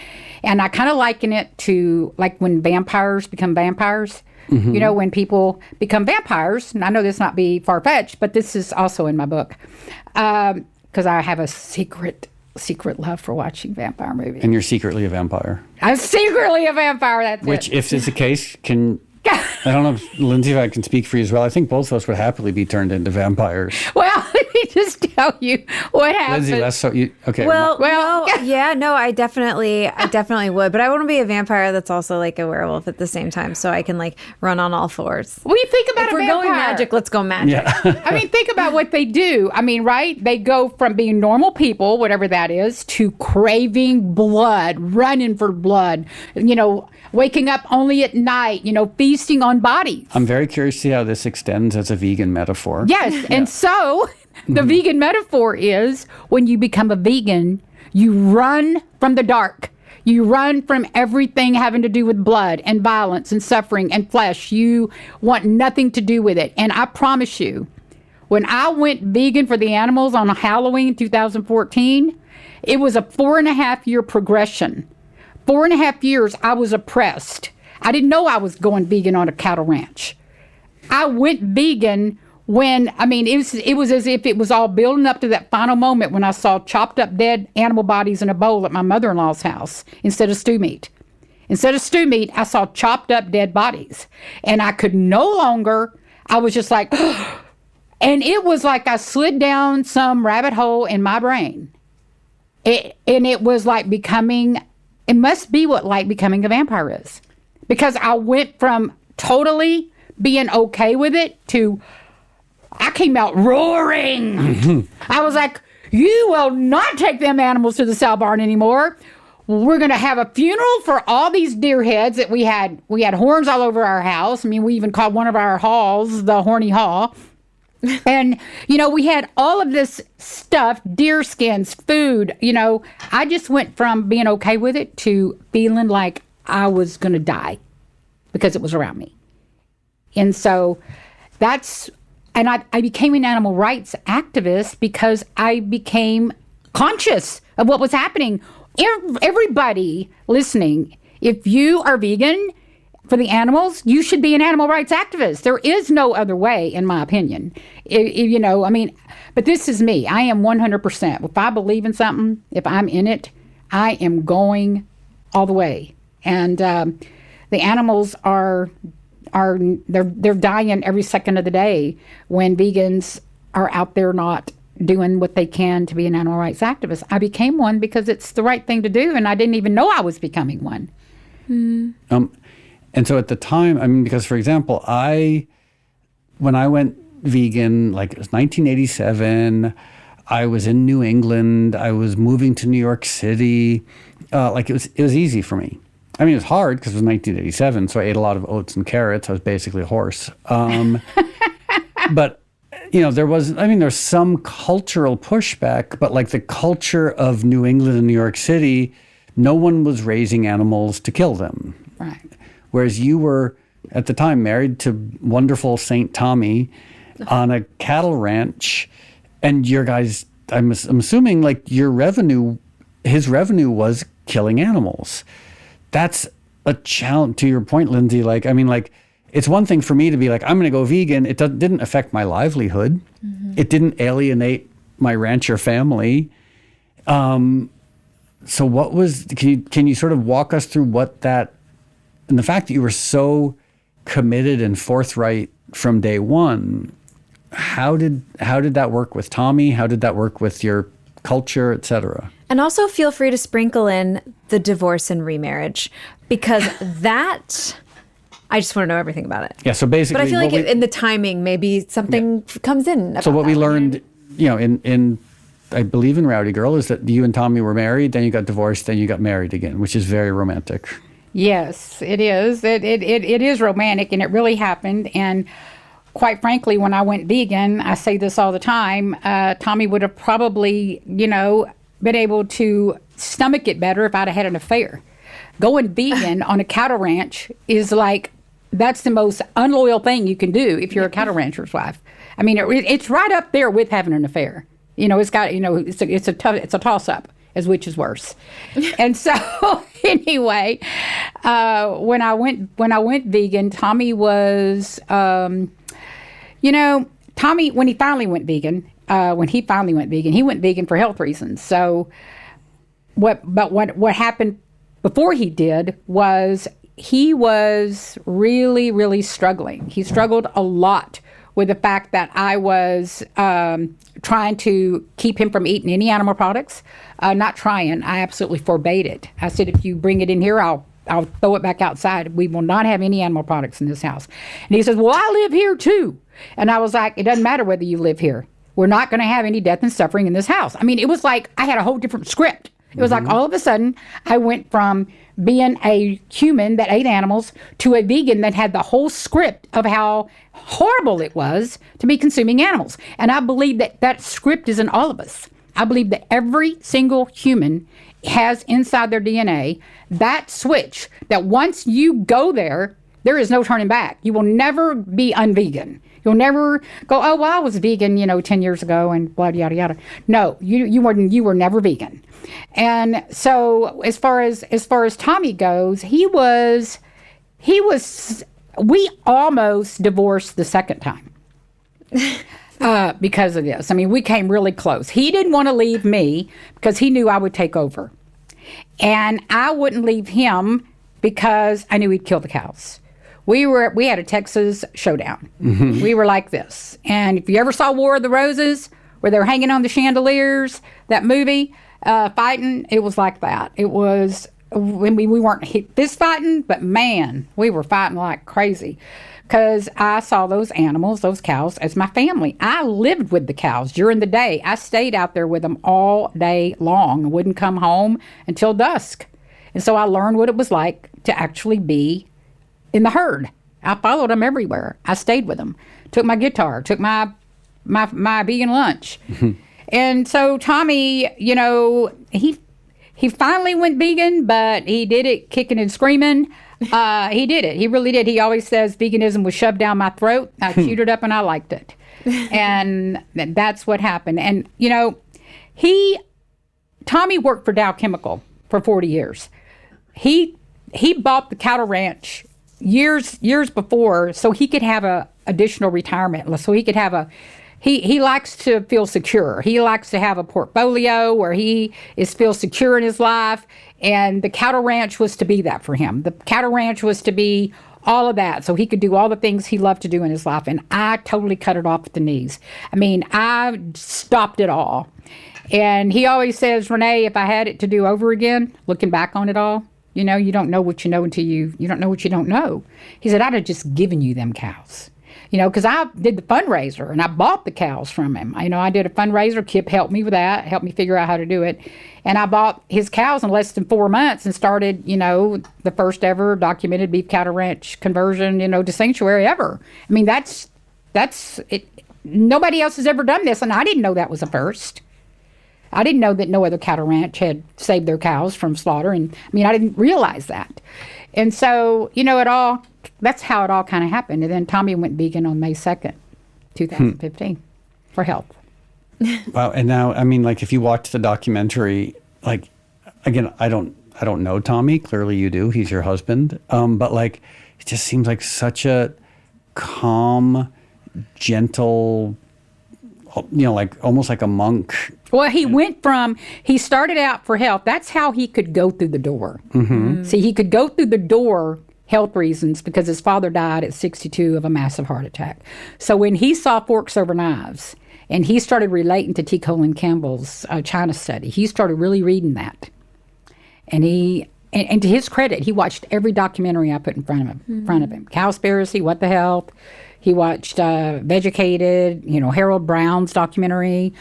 And I kind of liken it to like when vampires become vampires. When people become vampires, and I know this not be far-fetched, but this is also in my book, because I have a secret love for watching vampire movies. And you're secretly a vampire. I'm secretly a vampire, that's Which, it. if it's the case, I don't know, if, Lindsay, if I can speak for you as well. I think both of us would happily be turned into vampires. Well, me just tell you what happened. Lindsay, that's so you okay. Well, no, I definitely would, but I want to be a vampire that's also like a werewolf at the same time, so I can like run on all fours. Well, you think about If a we're vampire. going magic, let's go magic. yeah. I mean, think about what they do. I mean, right? They go from being normal people, whatever that is, to craving blood, running for blood, waking up only at night, feasting on bodies. I'm very curious to see how this extends as a vegan metaphor. Yes. And so the vegan metaphor is when you become a vegan, you run from the dark. You run from everything having to do with blood and violence and suffering and flesh. You want nothing to do with it. And I promise you, when I went vegan for the animals on Halloween 2014, it was a 4.5 year progression. 4.5 years I was oppressed. I didn't know I was going vegan on a cattle ranch. I went vegan when, it was as if it was all building up to that final moment when I saw chopped up dead animal bodies in a bowl at my mother-in-law's house instead of stew meat. Instead of stew meat, I saw chopped up dead bodies. And I could no longer, I was just like, and it was like I slid down some rabbit hole in my brain. And it was like it must be what like becoming a vampire is. Because I went from totally being okay with it to I came out roaring. I was like, you will not take them animals to the sow barn anymore. We're going to have a funeral for all these deer heads that we had. We had horns all over our house. I mean, we even called one of our halls the Horny Hall. And, we had all of this stuff, deer skins, food, I just went from being okay with it to feeling like I was going to die because it was around me. And so I became an animal rights activist because I became conscious of what was happening. Everybody listening, if you are vegan for the animals, you should be an animal rights activist. There is no other way, in my opinion. But this is me. I am 100%. If I believe in something, if I'm in it, I am going all the way. And the animals they're dying every second of the day when vegans are out there not doing what they can to be an animal rights activist. I became one because it's the right thing to do, and I didn't even know I was becoming one. And so at the time, because for example, when I went vegan, like it was 1987, I was in New England, I was moving to New York City, it was easy for me. It was hard because it was 1987, so I ate a lot of oats and carrots. I was basically a horse. But, there's some cultural pushback, but like the culture of New England and New York City, no one was raising animals to kill them. Right. Whereas you were, at the time, married to wonderful St. Tommy on a cattle ranch, and your guys, I'm assuming, like his revenue was killing animals. That's a challenge. To your point, Lindsay, it's one thing for me to be like, I'm going to go vegan. It didn't affect my livelihood. Mm-hmm. It didn't alienate my rancher family. So can you sort of walk us through what that, and the fact that you were so committed and forthright from day one, how did that work with Tommy? How did that work with your culture, et cetera? And also feel free to sprinkle in the divorce and remarriage, because that, I just want to know everything about it. Yeah, so basically... But I feel like in the timing, maybe something comes in. So what we learned, in I believe in Rowdy Girl, is that you and Tommy were married, then you got divorced, then you got married again, which is very romantic. Yes, it is. It is romantic, and it really happened. And quite frankly, when I went vegan, I say this all the time, Tommy would have probably, been able to stomach it better if I'd have had an affair. Going vegan on a cattle ranch is like, that's the most unloyal thing you can do if you're a cattle rancher's wife. It's right up there with having an affair. It's got, it's a toss up as which is worse. And so anyway, when I went vegan, Tommy was, Tommy, when he finally went vegan, he went vegan for health reasons. So what happened before he did was he was really, really struggling. He struggled a lot with the fact that I was trying to keep him from eating any animal products. Not trying. I absolutely forbade it. I said, if you bring it in here, I'll throw it back outside. We will not have any animal products in this house. And he says, well, I live here too. And I was like, it doesn't matter whether you live here. We're not going to have any death and suffering in this house. I mean, it was like I had a whole different script. It was like all of a sudden I went from being a human that ate animals to a vegan that had the whole script of how horrible it was to be consuming animals. And I believe that that script is in all of us. I believe that every single human has inside their DNA that switch that once you go there, there is no turning back. You will never be unvegan. You'll never go, oh, well, I was vegan, 10 years ago and blah, yada, yada. No, you were never vegan. And so as far as Tommy goes, we almost divorced the second time because of this. I mean, we came really close. He didn't want to leave me because he knew I would take over. And I wouldn't leave him because I knew he'd kill the cows. We had a Texas showdown. Mm-hmm. We were like this. And if you ever saw War of the Roses, where they were hanging on the chandeliers, that movie, fighting, it was like that. It was, when we weren't fist fighting, but man, we were fighting like crazy. Because I saw those animals, those cows, as my family. I lived with the cows during the day. I stayed out there with them all day long. I wouldn't come home until dusk. And so I learned what it was like to actually be in the herd. I followed them everywhere. I stayed with them. Took my guitar, took my vegan lunch. And so Tommy, he finally went vegan, but he did it kicking and screaming. He did it. He really did. He always says veganism was shoved down my throat. I chewed it up and I liked it. And that's what happened. And, Tommy worked for Dow Chemical for 40 years. He bought the cattle ranch years before so he could have a additional retirement, so he could have he likes to feel secure. He likes to have a portfolio where he feels secure in his life, and the cattle ranch was to be that for him. The cattle ranch was to be all of that so he could do all the things he loved to do in his life, and I totally cut it off at the knees. I mean, I stopped it all. And he always says, Renee, if I had it to do over again, looking back on it all, you don't know what you know until you don't know what you don't know. He said, I'd have just given you them cows. Because I did the fundraiser and I bought the cows from him. I did a fundraiser. Kip helped me with that, helped me figure out how to do it. And I bought his cows in less than 4 months and started, the first ever documented beef cattle ranch conversion, to sanctuary ever. I mean, that's it. Nobody else has ever done this. And I didn't know that was a first. I didn't know that no other cattle ranch had saved their cows from slaughter. And I didn't realize that. And so, that's how it all kind of happened. And then Tommy went vegan on May 2nd, 2015 for health. Wow. And now, if you watch the documentary, again, I don't know Tommy. Clearly you do. He's your husband. But it just seems like such a calm, gentle, almost like a monk. Well, he started out for health. That's how he could go through the door. Mm-hmm. See, he could go through the door, health reasons, because his father died at 62 of a massive heart attack. So when he saw Forks Over Knives, and he started relating to T. Colin Campbell's China study, he started really reading that. And and to his credit, he watched every documentary I put in front of him. Cowspiracy, What the Health. He watched Vegucated, Harold Brown's documentary,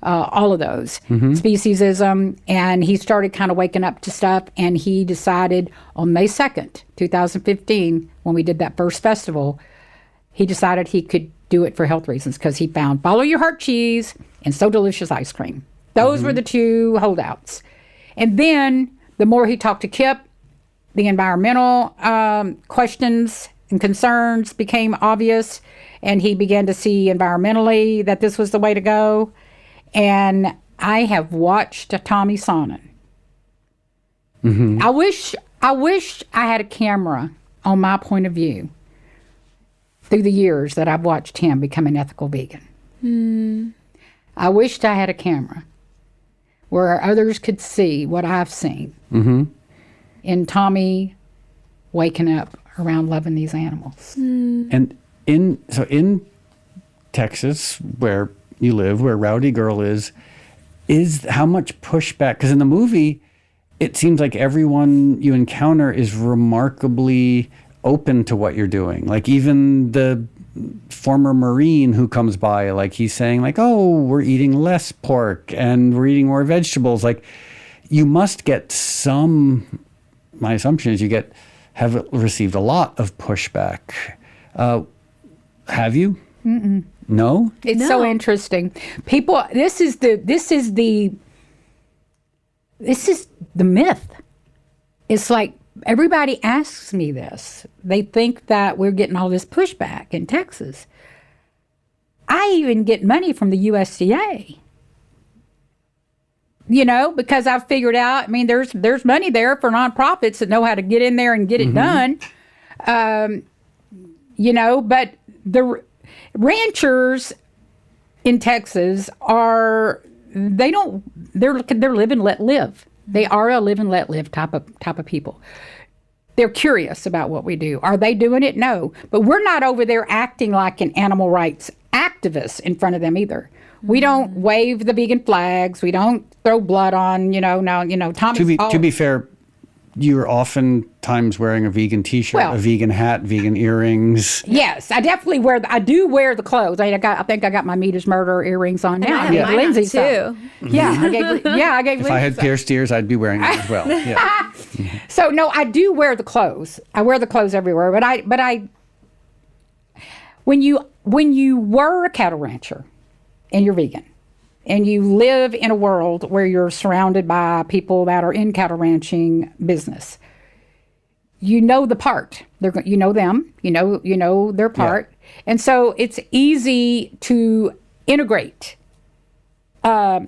all of those, Speciesism, and he started kind of waking up to stuff, and he decided on May 2nd, 2015, when we did that first festival, he decided he could do it for health reasons because he found Follow Your Heart cheese and So Delicious ice cream. Those were the two holdouts. And then the more he talked to Kip, the environmental questions and concerns became obvious, and he began to see environmentally that this was the way to go. And I have watched Tommy Sonnen. Mm-hmm. I wish I had a camera on my point of view through the years that I've watched him become an ethical vegan. Mm. I wished I had a camera where others could see what I've seen in Tommy waking up around loving these animals. And in Texas, where you live, where Rowdy Girl is how much pushback? Because in the movie, it seems like everyone you encounter is remarkably open to what you're doing. Like even the former Marine who comes by, like he's saying like, oh, we're eating less pork and we're eating more vegetables. Like you must get some, my assumption is have received a lot of pushback. Have you? Mm-mm. No? It's so interesting. People, this is the myth. It's like everybody asks me this. They think that we're getting all this pushback in Texas. I even get money from the USDA. You know, because I've figured out, I mean, there's money there for nonprofits that know how to get in there and get it done. You know, but the ranchers in Texas they're live and let live. They are a live and let live type of people. They're curious about what we do. Are they doing it? No. But we're not over there acting like an animal rights activist in front of them either. We don't wave the vegan flags. We don't throw blood on, Tommy. To be fair, you're oftentimes wearing a vegan T-shirt, a vegan hat, vegan earrings. Yes, I definitely do wear the clothes. I think I got my meat is murder earrings on now. I have Lindsay too. Yeah, I gave If Lindsay I had pierced ears, I'd be wearing them as well. Yeah. So no, I do wear the clothes. I wear the clothes everywhere. But I, when you were a cattle rancher, and you're vegan, and you live in a world where you're surrounded by people that are in cattle ranching business, you know the part. You know them. You know their part, and so it's easy to integrate. I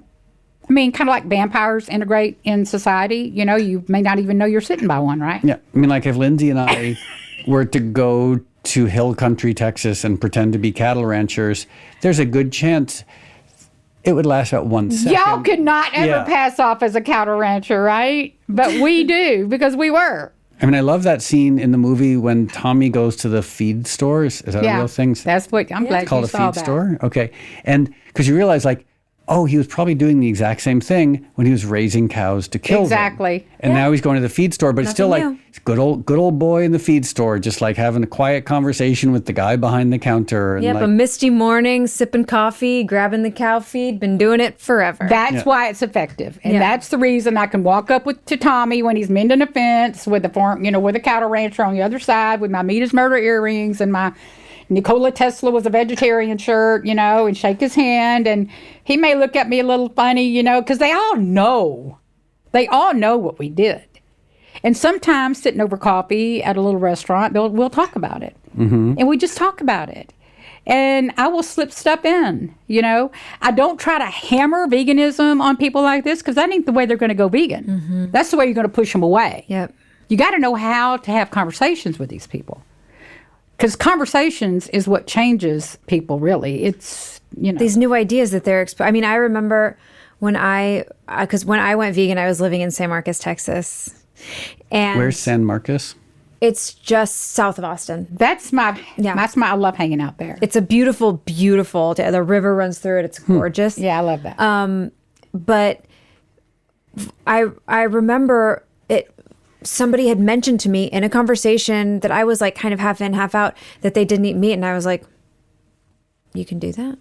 mean, kind of like vampires integrate in society. You know, you may not even know you're sitting by one, right? Yeah, I mean, like if Lindsay and I were to go to Hill Country, Texas, and pretend to be cattle ranchers, there's a good chance it would last about 1 second. Y'all could not ever pass off as a cattle rancher, right? But we do, because we were. I mean, I love that scene in the movie when Tommy goes to the feed store. Is that a real thing? That's what I'm glad it's called you saw a feed store? Okay. And because you realize, like, oh, he was probably doing the exact same thing when he was raising cows to kill them. Exactly. And now he's going to the feed store, but it's still like it's good old boy in the feed store, just like having a quiet conversation with the guy behind the counter. And a misty morning, sipping coffee, grabbing the cow feed, been doing it forever. That's why it's effective. And that's the reason I can walk up to Tommy when he's mending a fence with with a cattle rancher on the other side with my meat is murder earrings and my Nikola Tesla was a vegetarian shirt, and shake his hand. And he may look at me a little funny, because they all know. They all know what we did. And sometimes sitting over coffee at a little restaurant, we'll talk about it. Mm-hmm. And we just talk about it. And I will slip stuff in, I don't try to hammer veganism on people like this because that ain't the way they're going to go vegan. Mm-hmm. That's the way you're going to push them away. Yep. You got to know how to have conversations with these people. Because conversations is what changes people, really. It's, these new ideas that they're I mean, I remember when because when I went vegan, I was living in San Marcos, Texas. And where's San Marcos? It's just south of Austin. That's I love hanging out there. It's a beautiful, the river runs through it. It's gorgeous. Yeah, I love that. But I remember somebody had mentioned to me in a conversation that I was like kind of half in, half out, that they didn't eat meat. And I was like, you can do that?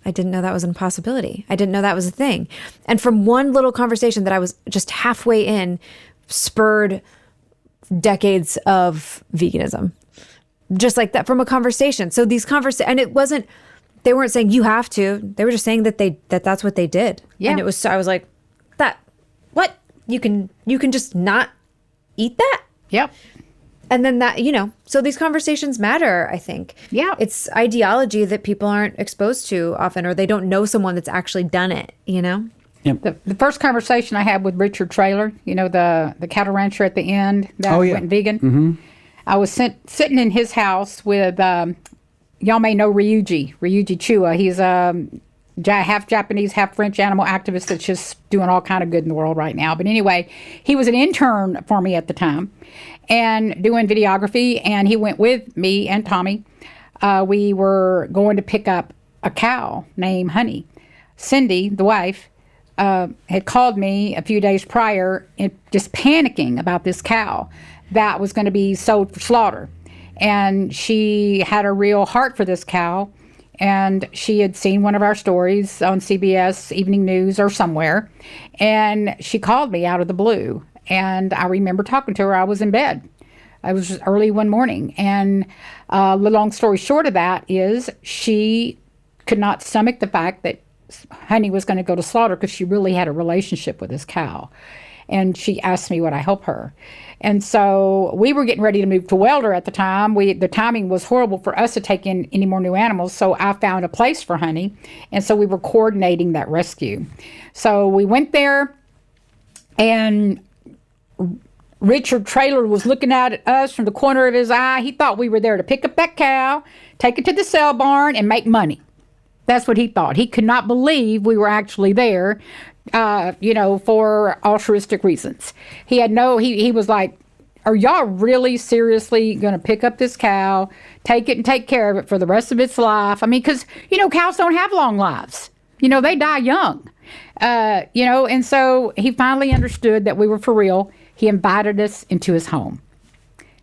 I didn't know that was a possibility. I didn't know that was a thing. And from one little conversation that I was just halfway in, spurred decades of veganism. Just like that, from a conversation. So these and they weren't saying you have to. They were just saying that that's what they did. Yeah. And I was like, what? You can just not eat that? Yep. And then so these conversations matter, I think. Yeah. It's ideology that people aren't exposed to often, or they don't know someone that's actually done it, Yep. The first conversation I had with Richard Trailer, the cattle rancher at the end that went vegan. Mm-hmm. I was sitting in his house with, y'all may know Ryuji Chua. He's half Japanese, half French animal activist that's just doing all kind of good in the world right now. But anyway, he was an intern for me at the time and doing videography, and he went with me and Tommy. We were going to pick up a cow named Honey. Cindy, the wife, had called me a few days prior and just panicking about this cow that was going to be sold for slaughter. And she had a real heart for this cow. And she had seen one of our stories on CBS Evening News or somewhere. And she called me out of the blue. And I remember talking to her. I was in bed. It was early one morning. And the long story short of that is she could not stomach the fact that Honey was going to go to slaughter because she really had a relationship with this cow. And she asked me would I help her. And so we were getting ready to move to Welder at the time. The timing was horrible for us to take in any more new animals. So I found a place for Honey. And so we were coordinating that rescue. So we went there, and Richard Traylor was looking at us from the corner of his eye. He thought we were there to pick up that cow, take it to the sale barn, and make money. That's what he thought. He could not believe we were actually there, for altruistic reasons. He was like, are y'all really seriously going to pick up this cow, take it and take care of it for the rest of its life? I mean, because, cows don't have long lives. They die young. And so he finally understood that we were for real. He invited us into his home.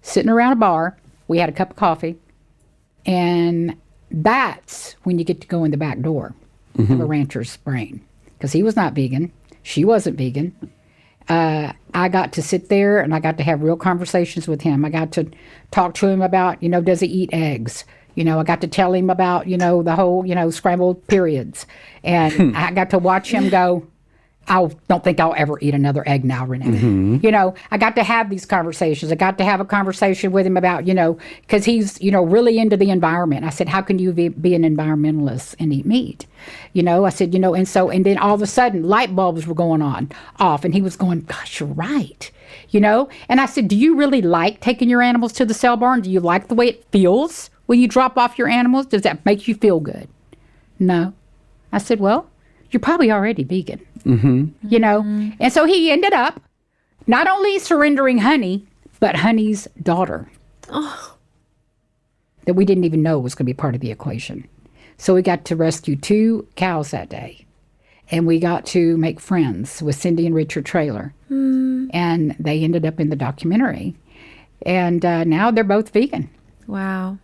Sitting around a bar, we had a cup of coffee, and that's when you get to go in the back door of a rancher's brain. Because he was not vegan. She wasn't vegan. I got to sit there and I got to have real conversations with him. I got to talk to him about, does he eat eggs? I got to tell him about, the whole, scrambled periods. And I got to watch him go, I don't think I'll ever eat another egg now, Renee. I got to have these conversations. I got to have a conversation with him about, because he's, really into the environment. I said, how can you be an environmentalist and eat meat? I said, and then all of a sudden light bulbs were going off, and he was going, gosh, you're right. And I said, do you really like taking your animals to the sale barn? Do you like the way it feels when you drop off your animals? Does that make you feel good? No. I said, well, you're probably already vegan. And so he ended up not only surrendering Honey, but Honey's daughter. That we didn't even know was going to be part of the equation. So we got to rescue 2 cows that day. And we got to make friends with Cindy and Richard Traylor. And they ended up in the documentary. And now they're both vegan. Wow.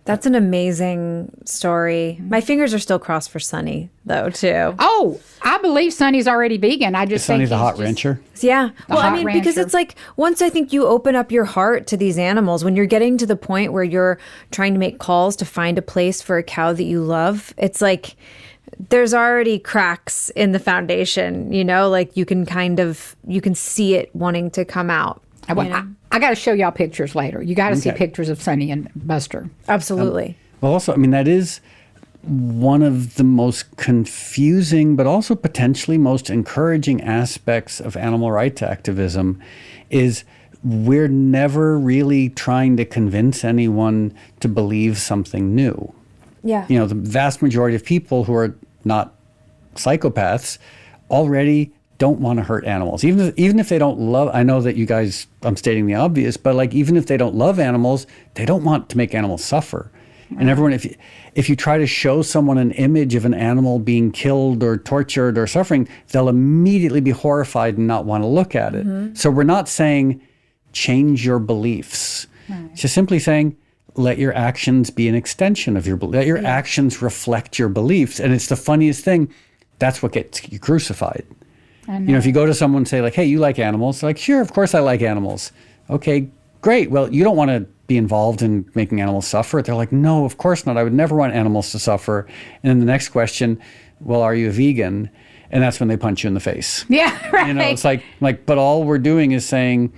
That's an amazing story. My fingers are still crossed for Sonny, though, too. Oh, I believe Sonny's already vegan. I just think Sonny's a hot rancher. Yeah. Well, because it's like once I think you open up your heart to these animals, when you're getting to the point where you're trying to make calls to find a place for a cow that you love, it's like there's already cracks in the foundation, like you can see it wanting to come out. I got to show y'all pictures later. You got to see pictures of Sonny and Buster. Absolutely. Well, also, that is one of the most confusing, but also potentially most encouraging aspects of animal rights activism is we're never really trying to convince anyone to believe something new. Yeah. The vast majority of people who are not psychopaths already don't want to hurt animals. Even if they don't love, I know that you guys, I'm stating the obvious, but even if they don't love animals, they don't want to make animals suffer. Right. And everyone, if you try to show someone an image of an animal being killed or tortured or suffering, they'll immediately be horrified and not want to look at it. So we're not saying change your beliefs. Right. It's just simply saying, let your actions be an extension of your beliefs. Let your actions reflect your beliefs. And it's the funniest thing. That's what gets you crucified. If you go to someone and say hey, you like animals? They're like, sure, of course I like animals. Okay, great. Well, you don't want to be involved in making animals suffer. They're like, no, of course not. I would never want animals to suffer. And then the next question, well, are you a vegan? And that's when they punch you in the face. Yeah, right. It's like, but all we're doing is saying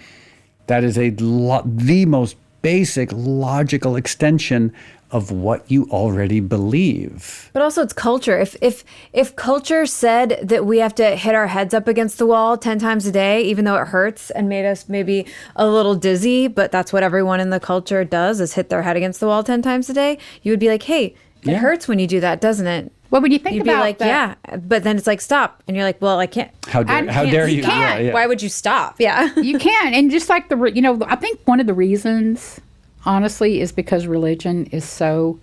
that is the most basic logical extension of what you already believe. But also it's culture. If culture said that we have to hit our heads up against the wall 10 times a day, even though it hurts and made us maybe a little dizzy, but that's what everyone in the culture does is hit their head against the wall 10 times a day, you would be like, hey, it hurts when you do that, doesn't it? Well, when you think You'd about be like, that, yeah, but then it's like, stop. And you're like, well, I can't. How dare you? Can't. Yeah. Why would you stop? Yeah. You can. And just like I think one of the reasons, honestly, is because religion is so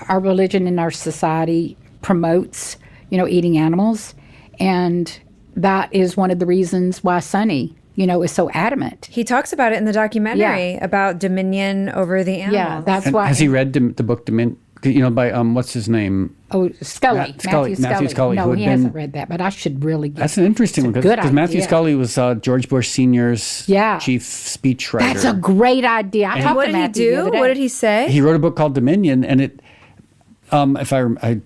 our religion and our society promotes, eating animals. And that is one of the reasons why Sonny, is so adamant. He talks about it in the documentary about dominion over the animals. Yeah, that's why. Has he read the book Dominion? By what's his name? Oh, Scully. Matthew Scully. No, he hasn't read that, but I should really get. That's an interesting one because Matthew Scully was George Bush Sr.'s chief speechwriter. That's a great idea. I talked to Matthew the other day. What did he say? He wrote a book called Dominion, and it. If I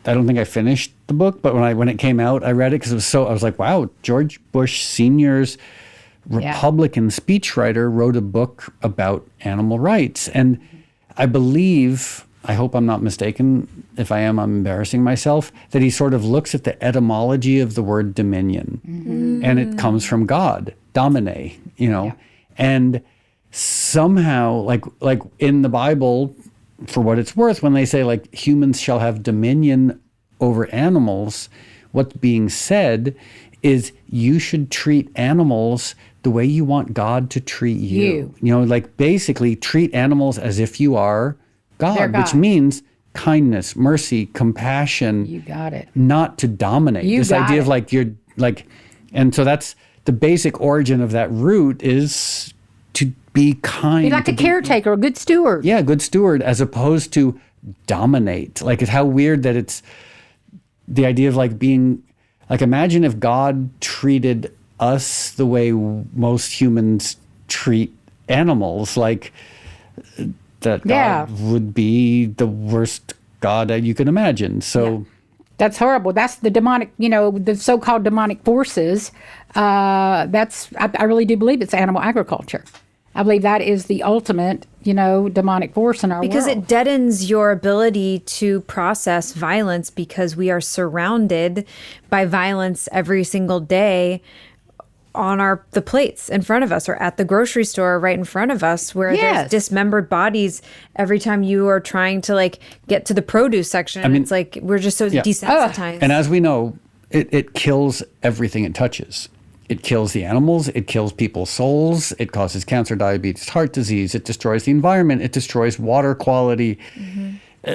don't think I finished the book, but when it came out, I read it because I was like, wow, George Bush Sr.'s Republican speechwriter wrote a book about animal rights, and I believe. I hope I'm not mistaken. If I am, I'm embarrassing myself. That he sort of looks at the etymology of the word dominion, and it comes from God, domine, and somehow, like in the Bible, for what it's worth, when they say like humans shall have dominion over animals, what's being said is you should treat animals the way you want God to treat you. Like basically treat animals as if you are God, which means kindness, mercy, compassion. You got it. Not to dominate. This idea of like you're like, and so that's the basic origin of that root is to be kind. Be like a caretaker, a good steward. Yeah, good steward, as opposed to dominate. Like it's how weird that it's the idea of like being, like imagine if God treated us the way most humans treat animals, like that God would be the worst God that you can imagine. So that's horrible. That's the demonic, the so-called demonic forces. I really do believe it's animal agriculture. I believe that is the ultimate, demonic force in our world. Because it deadens your ability to process violence because we are surrounded by violence every single day on the plates in front of us or at the grocery store right in front of us where there's dismembered bodies every time you are trying to like get to the produce section. And it's like we're just so desensitized. And as we know, it kills everything it touches. It kills the animals. It kills people's souls. It causes cancer, diabetes, heart disease. It destroys the environment. It destroys water quality.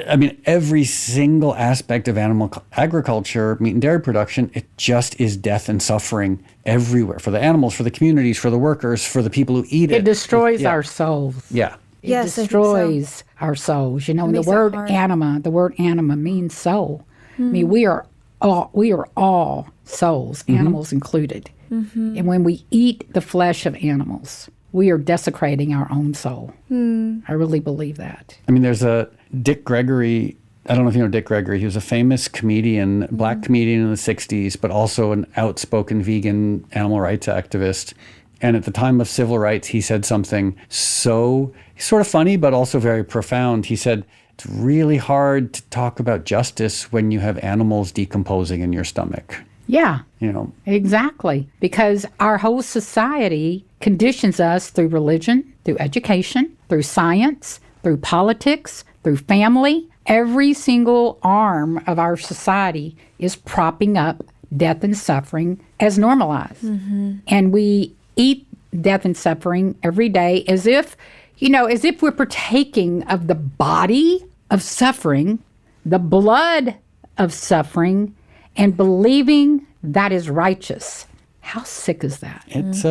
I mean, every single aspect of animal agriculture, meat and dairy production, it just is death and suffering everywhere for the animals, for the communities, for the workers, for the people who eat it. It destroys our souls. Yeah. It destroys our souls. The word anima means soul. I mean, we are all souls, animals included. And when we eat the flesh of animals, we are desecrating our own soul. I really believe that. I mean, there's a Dick Gregory. I don't know if you know Dick Gregory. He was a famous comedian, black comedian in the 60s, but also an outspoken vegan animal rights activist. And at the time of civil rights, he said something so sort of funny, but also very profound. He said, it's really hard to talk about justice when you have animals decomposing in your stomach. Yeah. Exactly. Because our whole society conditions us through religion, through education, through science, through politics, through family. Every single arm of our society is propping up death and suffering as normalized. And we eat death and suffering every day as if we're partaking of the body of suffering, the blood of suffering, and believing that is righteous. How sick is that? It's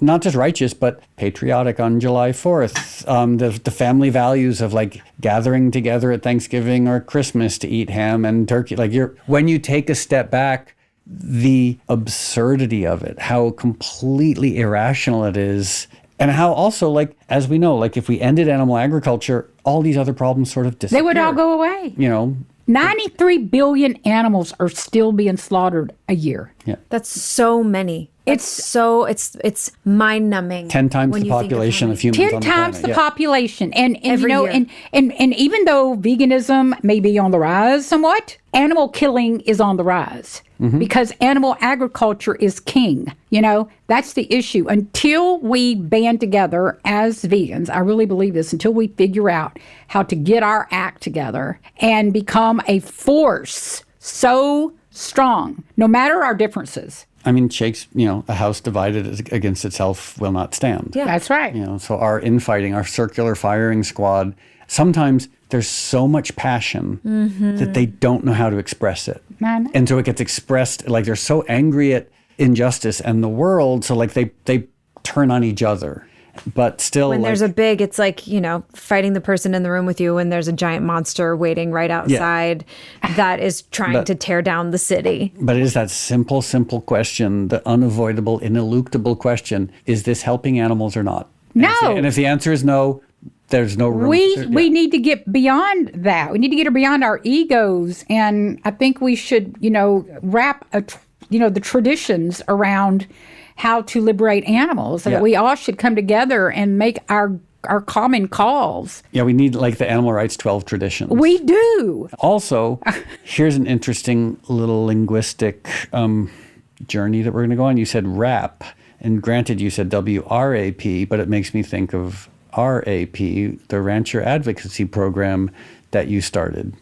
not just righteous, but patriotic on July 4th. The family values of like gathering together at Thanksgiving or Christmas to eat ham and turkey. Like when you take a step back, the absurdity of it, how completely irrational it is. And how also, like, as we know, like if we ended animal agriculture, all these other problems sort of disappear. They would all go away. 93 billion animals are still being slaughtered a year. Yeah. That's so many. It's mind-numbing. 10 times the population of humans on the planet. 10 times the population. And every year. And even though veganism may be on the rise somewhat, animal killing is on the rise. Because animal agriculture is king. That's the issue. Until we band together as vegans, I really believe this, until we figure out how to get our act together and become a force so strong, no matter our differences. I mean, a house divided against itself will not stand. Yeah, that's right. So our infighting, our circular firing squad, sometimes there's so much passion that they don't know how to express it. And so it gets expressed, like they're so angry at injustice and the world, so like they turn on each other. But still, when there's a big, it's like, fighting the person in the room with you when there's a giant monster waiting right outside that is trying to tear down the city. But it is that simple question, the unavoidable, ineluctable question, is this helping animals or not? No. And if the answer is no, there's no room. We need to get beyond that. We need to get beyond our egos. And I think we should, wrap, the traditions around how to liberate animals, so that we all should come together and make our common calls. Yeah, we need like the animal rights 12 traditions. We do. Also, here's an interesting little linguistic journey that we're going to go on. You said RAP, and granted you said WRAP, but it makes me think of RAP, the Rancher Advocacy Program that you started.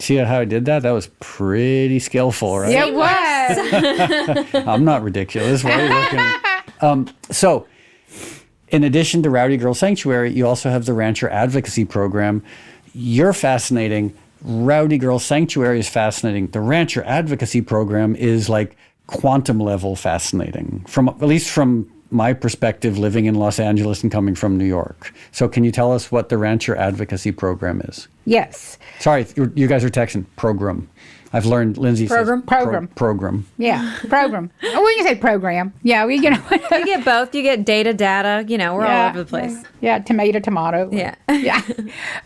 See how I did that? That was pretty skillful, right? Yeah, it was. I'm not ridiculous. Why are you looking at So, in addition to Rowdy Girl Sanctuary, you also have the Rancher Advocacy Program. You're fascinating. Rowdy Girl Sanctuary is fascinating. The Rancher Advocacy Program is like quantum level fascinating, at least from my perspective, living in Los Angeles and coming from New York. So can you tell us what the Rancher Advocacy Program is? Yes. Sorry, you guys are texting program. I've learned Lindsay program. Says program. Yeah, program. Oh, we can say program. Yeah, you get both. You get data. We're all over the place. Yeah, tomato. Yeah. Yeah.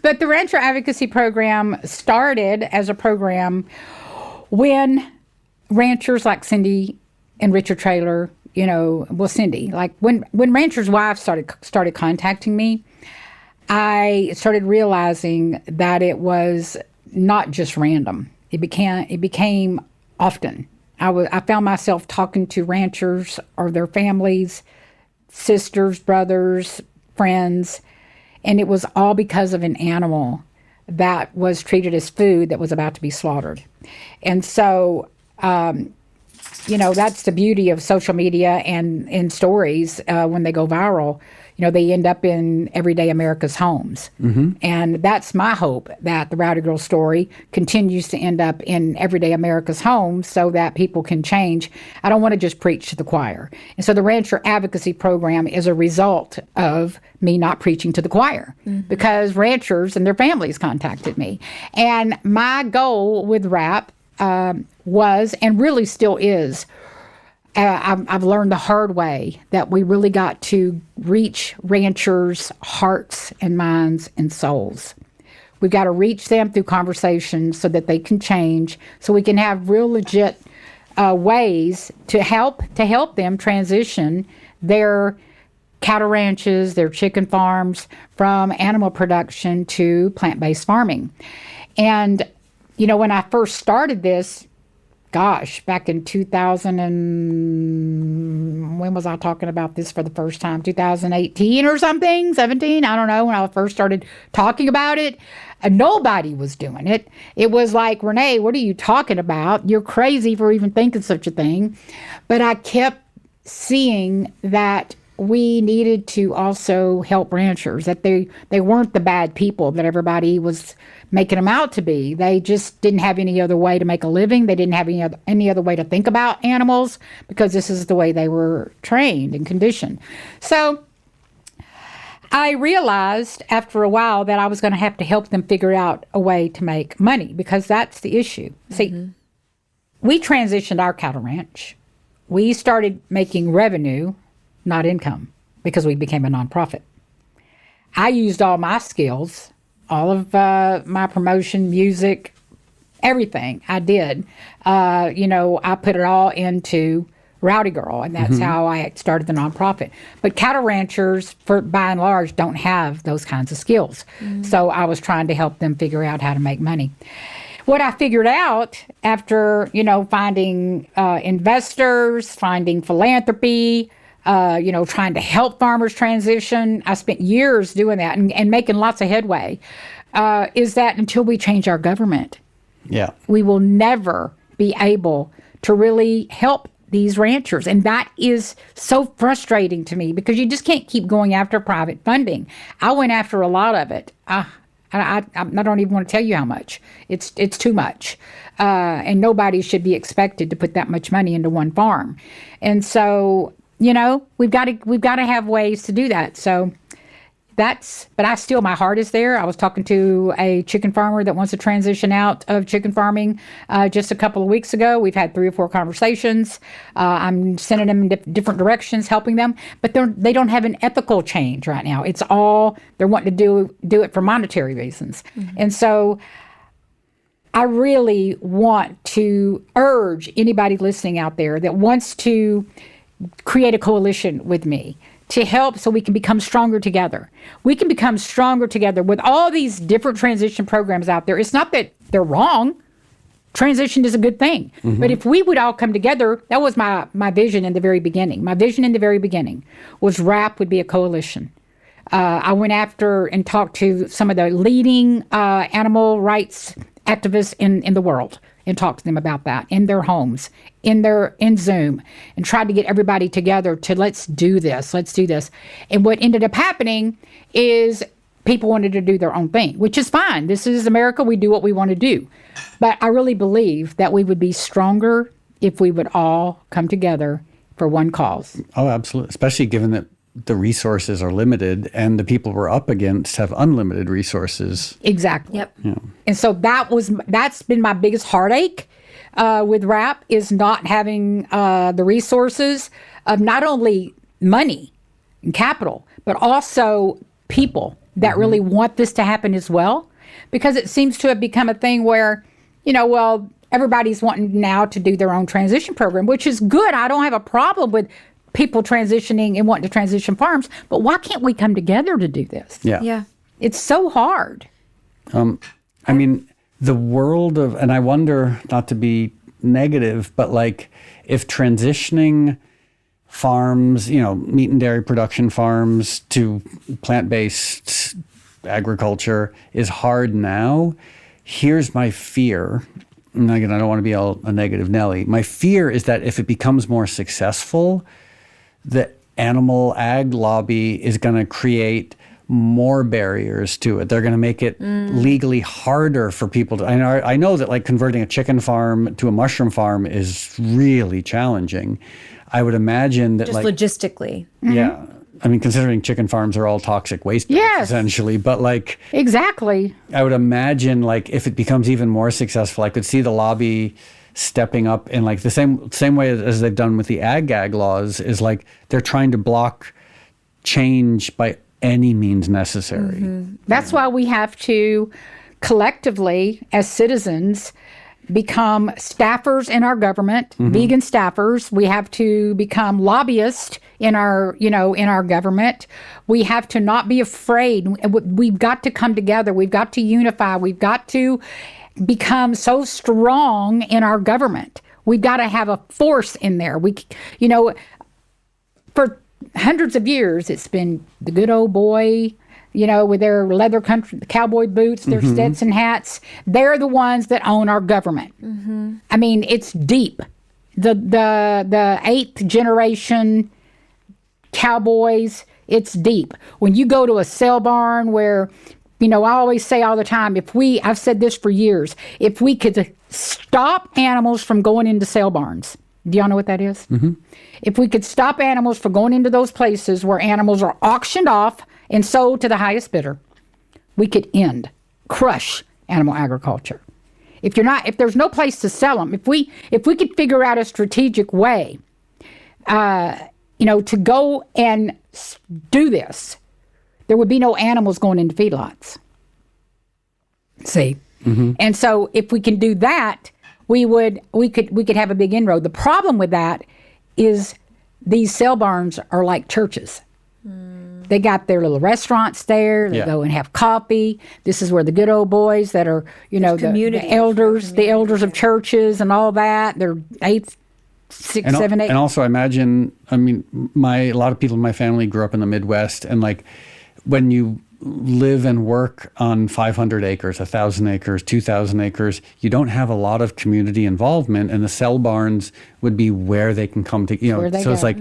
But the Rancher Advocacy Program started as a program when ranchers like Cindy and Richard Traylor, Cindy, like when ranchers' wives started contacting me, I started realizing that it was not just random. It became often. I found myself talking to ranchers or their families, sisters, brothers, friends, and it was all because of an animal that was treated as food that was about to be slaughtered. And so, that's the beauty of social media and in stories when they go viral. They end up in everyday America's homes. Mm-hmm. And that's my hope, that the Rowdy Girl story continues to end up in everyday America's homes so that people can change. I don't want to just preach to the choir. And so the Rancher Advocacy Program is a result of me not preaching to the choir, because ranchers and their families contacted me. And my goal with RAP was, and really still is, I've learned the hard way that we really got to reach ranchers' hearts and minds and souls. We've got to reach them through conversations so that they can change, so we can have real legit ways to help them transition their cattle ranches, their chicken farms, from animal production to plant-based farming. And, when I first started this, back in 2000 and when was I talking about this for the first time? 2018 or something, 17? I don't know. When I first started talking about it, nobody was doing it. It was like, Renee, what are you talking about? You're crazy for even thinking such a thing. But I kept seeing that we needed to also help ranchers, that they weren't the bad people that everybody was making them out to be. They just didn't have any other way to make a living. They didn't have any other way to think about animals, because this is the way they were trained and conditioned. So I realized after a while that I was going to have to help them figure out a way to make money, because that's the issue. See, we transitioned our cattle ranch. We started making revenue, not income, because we became a nonprofit. I used all my skills, all of my promotion, music, everything I did. I put it all into Rowdy Girl, and that's how I started the nonprofit. But cattle ranchers, by and large, don't have those kinds of skills. So I was trying to help them figure out how to make money. What I figured out after, finding investors, finding philanthropy, trying to help farmers transition, I spent years doing that and making lots of headway, is that until we change our government, we will never be able to really help these ranchers. And that is so frustrating to me, because you just can't keep going after private funding. I went after a lot of it. I don't even want to tell you how much. It's too much. And nobody should be expected to put that much money into one farm. And so, we've got to have ways to do that. So but my heart is there. I was talking to a chicken farmer that wants to transition out of chicken farming just a couple of weeks ago. We've had 3 or 4 conversations. I'm sending them in different directions, helping them, but they don't have an ethical change right now. It's all they're wanting to do it for monetary reasons. Mm-hmm. And so I really want to urge anybody listening out there that wants to create a coalition with me to help so we can become stronger together. We can become stronger together with all these different transition programs out there. It's not that they're wrong. Transition is a good thing. Mm-hmm. But if we would all come together, that was my vision in the very beginning. My vision in the very beginning was RAP would be a coalition. I went after and talked to some of the leading animal rights activists in the world and talked to them about that in their homes, in Zoom, and tried to get everybody together to let's do this. And what ended up happening is people wanted to do their own thing, which is fine. This is America. We do what we want to do. But I really believe that we would be stronger if we would all come together for one cause. Oh, absolutely. Especially given that the resources are limited and the people we're up against have unlimited resources. Exactly. Yep. Yeah. And so that's been my biggest heartache with RAP is not having the resources of not only money and capital, but also people that really want this to happen as well. Because it seems to have become a thing where, everybody's wanting now to do their own transition program, which is good. I don't have a problem with people transitioning and wanting to transition farms, but why can't we come together to do this? Yeah. It's so hard. I mean, the world of, and I wonder, not to be negative, but like if transitioning farms, meat and dairy production farms to plant-based agriculture is hard now, here's my fear. And again, I don't want to be a negative Nelly. My fear is that if it becomes more successful, the animal ag lobby is going to create more barriers to it. They're going to make it legally harder for people to. I know that like converting a chicken farm to a mushroom farm is really challenging. I would imagine that just logistically. Yeah. I mean, considering chicken farms are all toxic waste Yes. essentially, but like Exactly. I would imagine like if it becomes even more successful, I could see the lobby stepping up in like the same way as they've done with the ag laws is like they're trying to block change by any means necessary. Mm-hmm. That's why we have to collectively as citizens become staffers in our government, vegan staffers. We have to become lobbyists in our government. We have to not be afraid. We've got to come together. We've got to unify. We've got to become so strong in our government. We've got to have a force in there. For hundreds of years, it's been the good old boy, with their leather cowboy boots, their Stetson hats. They're the ones that own our government. Mm-hmm. I mean, it's deep. The 8th generation cowboys, it's deep. When you go to a sale barn where, I always say all the time, I've said this for years, if we could stop animals from going into sale barns, do y'all know what that is? Mm-hmm. If we could stop animals from going into those places where animals are auctioned off and sold to the highest bidder, we could crush animal agriculture. If there's no place to sell them, if we could figure out a strategic way, to go and do this, there would be no animals going into feedlots. See, and so if we can do that, we could have a big inroad. The problem with that is these sale barns are like churches. They got their little restaurants there. They go and have coffee. This is where the good old boys that are, the elders of churches and all that. They're 8, 6, 7, 8. And also, I imagine, a lot of people in my family grew up in the Midwest, and like when you live and work on 500 acres, 1,000 acres, 2,000 acres, you don't have a lot of community involvement, and the sell barns would be where they can come to, so it's like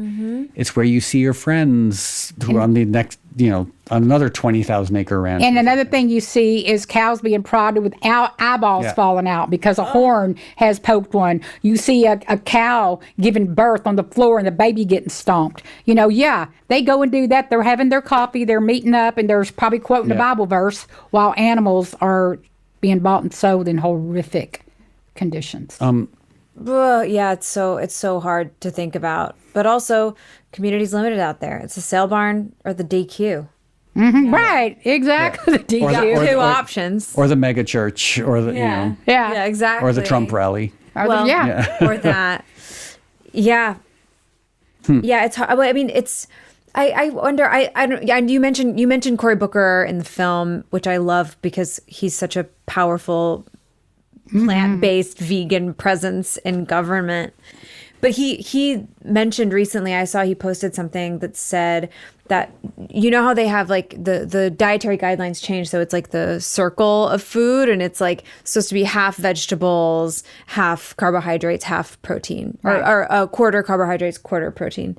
It's where you see your friends who are on the next, on another 20,000 acre ranch. And another thing you see is cows being prodded with eyeballs falling out because a horn has poked one. You see a cow giving birth on the floor and the baby getting stomped. They go and do that. They're having their coffee, they're meeting up, and they're probably quoting a Bible verse while animals are being bought and sold in horrific conditions. It's so hard to think about. But also, community's limited out there. It's the sale barn or the DQ. Mm-hmm. Right, exactly. The DQ. Two options. Or the mega church, or the, Yeah, exactly. or the Trump rally. Or that. Yeah. Yeah, it's hard. I mean, it's... I wonder. I don't. You mentioned Cory Booker in the film, which I love because he's such a powerful plant-based vegan presence in government. But he mentioned recently, I saw he posted something that said that, how they have like the dietary guidelines change. So it's like the circle of food, and it's like supposed to be half vegetables, half carbohydrates, half protein, or a quarter carbohydrates, quarter protein.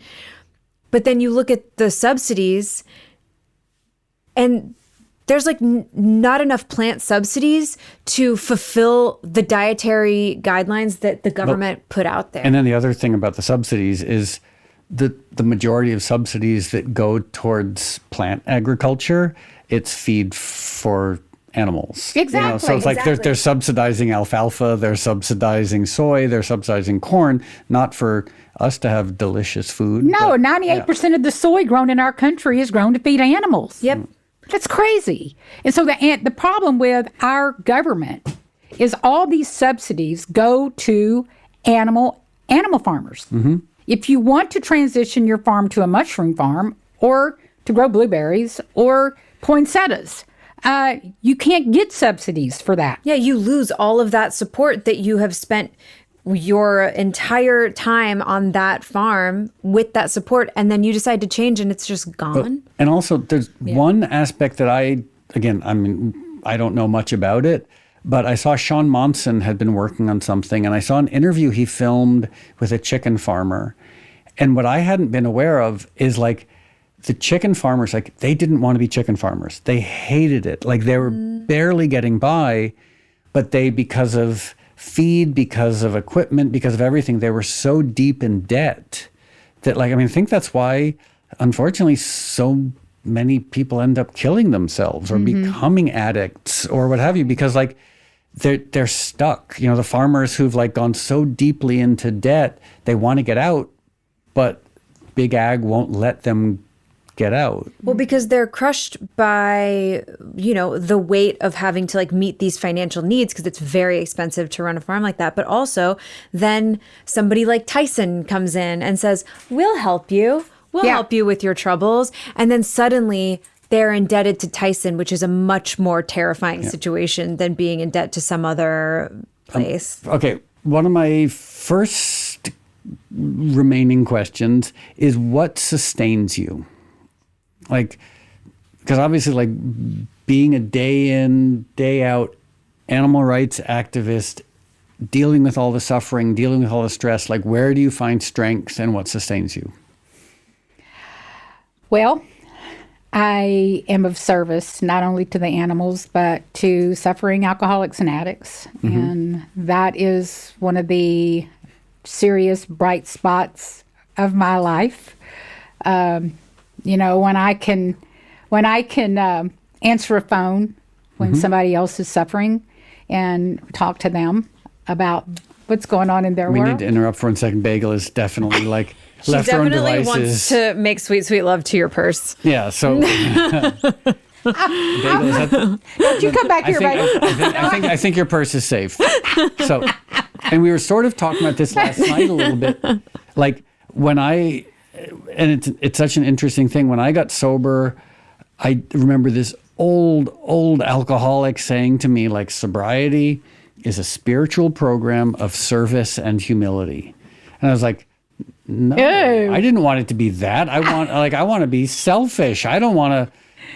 But then you look at the subsidies, and there's like not enough plant subsidies to fulfill the dietary guidelines that the government put out there. And then the other thing about the subsidies is the majority of subsidies that go towards plant agriculture, it's feed for animals. Exactly. So it's like they're subsidizing alfalfa, they're subsidizing soy, they're subsidizing corn, not for us to have delicious food. No, 98% of the soy grown in our country is grown to feed animals. Yep. That's crazy. And so the problem with our government is all these subsidies go to animal farmers. Mm-hmm. If you want to transition your farm to a mushroom farm or to grow blueberries or poinsettias, you can't get subsidies for that. Yeah, you lose all of that support that you have spent your entire time on that farm with that support, and then you decide to change and it's just gone. And also there's one aspect that I don't know much about it, but I saw Sean Monson had been working on something, and I saw an interview he filmed with a chicken farmer. And what I hadn't been aware of is like the chicken farmers, like they didn't want to be chicken farmers. They hated it. Like they were barely getting by, but because of feed, because of equipment, because of everything, they were so deep in debt that I think that's why, unfortunately, so many people end up killing themselves or becoming addicts or what have you, because they're stuck. The farmers who've gone so deeply into debt, they want to get out, but big ag won't let them get out. Well, because they're crushed by, the weight of having to meet these financial needs, because it's very expensive to run a farm like that. But also then somebody like Tyson comes in and says, we'll help you. We'll help you with your troubles. And then suddenly they're indebted to Tyson, which is a much more terrifying situation than being in debt to some other place. Okay. One of my first remaining questions is, what sustains you? Because obviously, being a day in, day out animal rights activist, dealing with all the suffering, dealing with all the stress, where do you find strength and what sustains you? Well, I am of service not only to the animals, but to suffering alcoholics and addicts. Mm-hmm. And that is one of the serious bright spots of my life. When I can answer a phone when somebody else is suffering and talk to them about what's going on in their world. We need to interrupt for 1 second. Bagel is definitely she left her own definitely devices. Wants to make sweet, sweet love to your purse. Yeah, so... Bagel, don't you come back here, Bagel. I think your purse is safe. So, and we were sort of talking about this last night a little bit. And it's such an interesting thing. When I got sober, I remember this old alcoholic saying to me, sobriety is a spiritual program of service and humility. And I was like, no, I didn't want it to be that. I want to be selfish. I don't want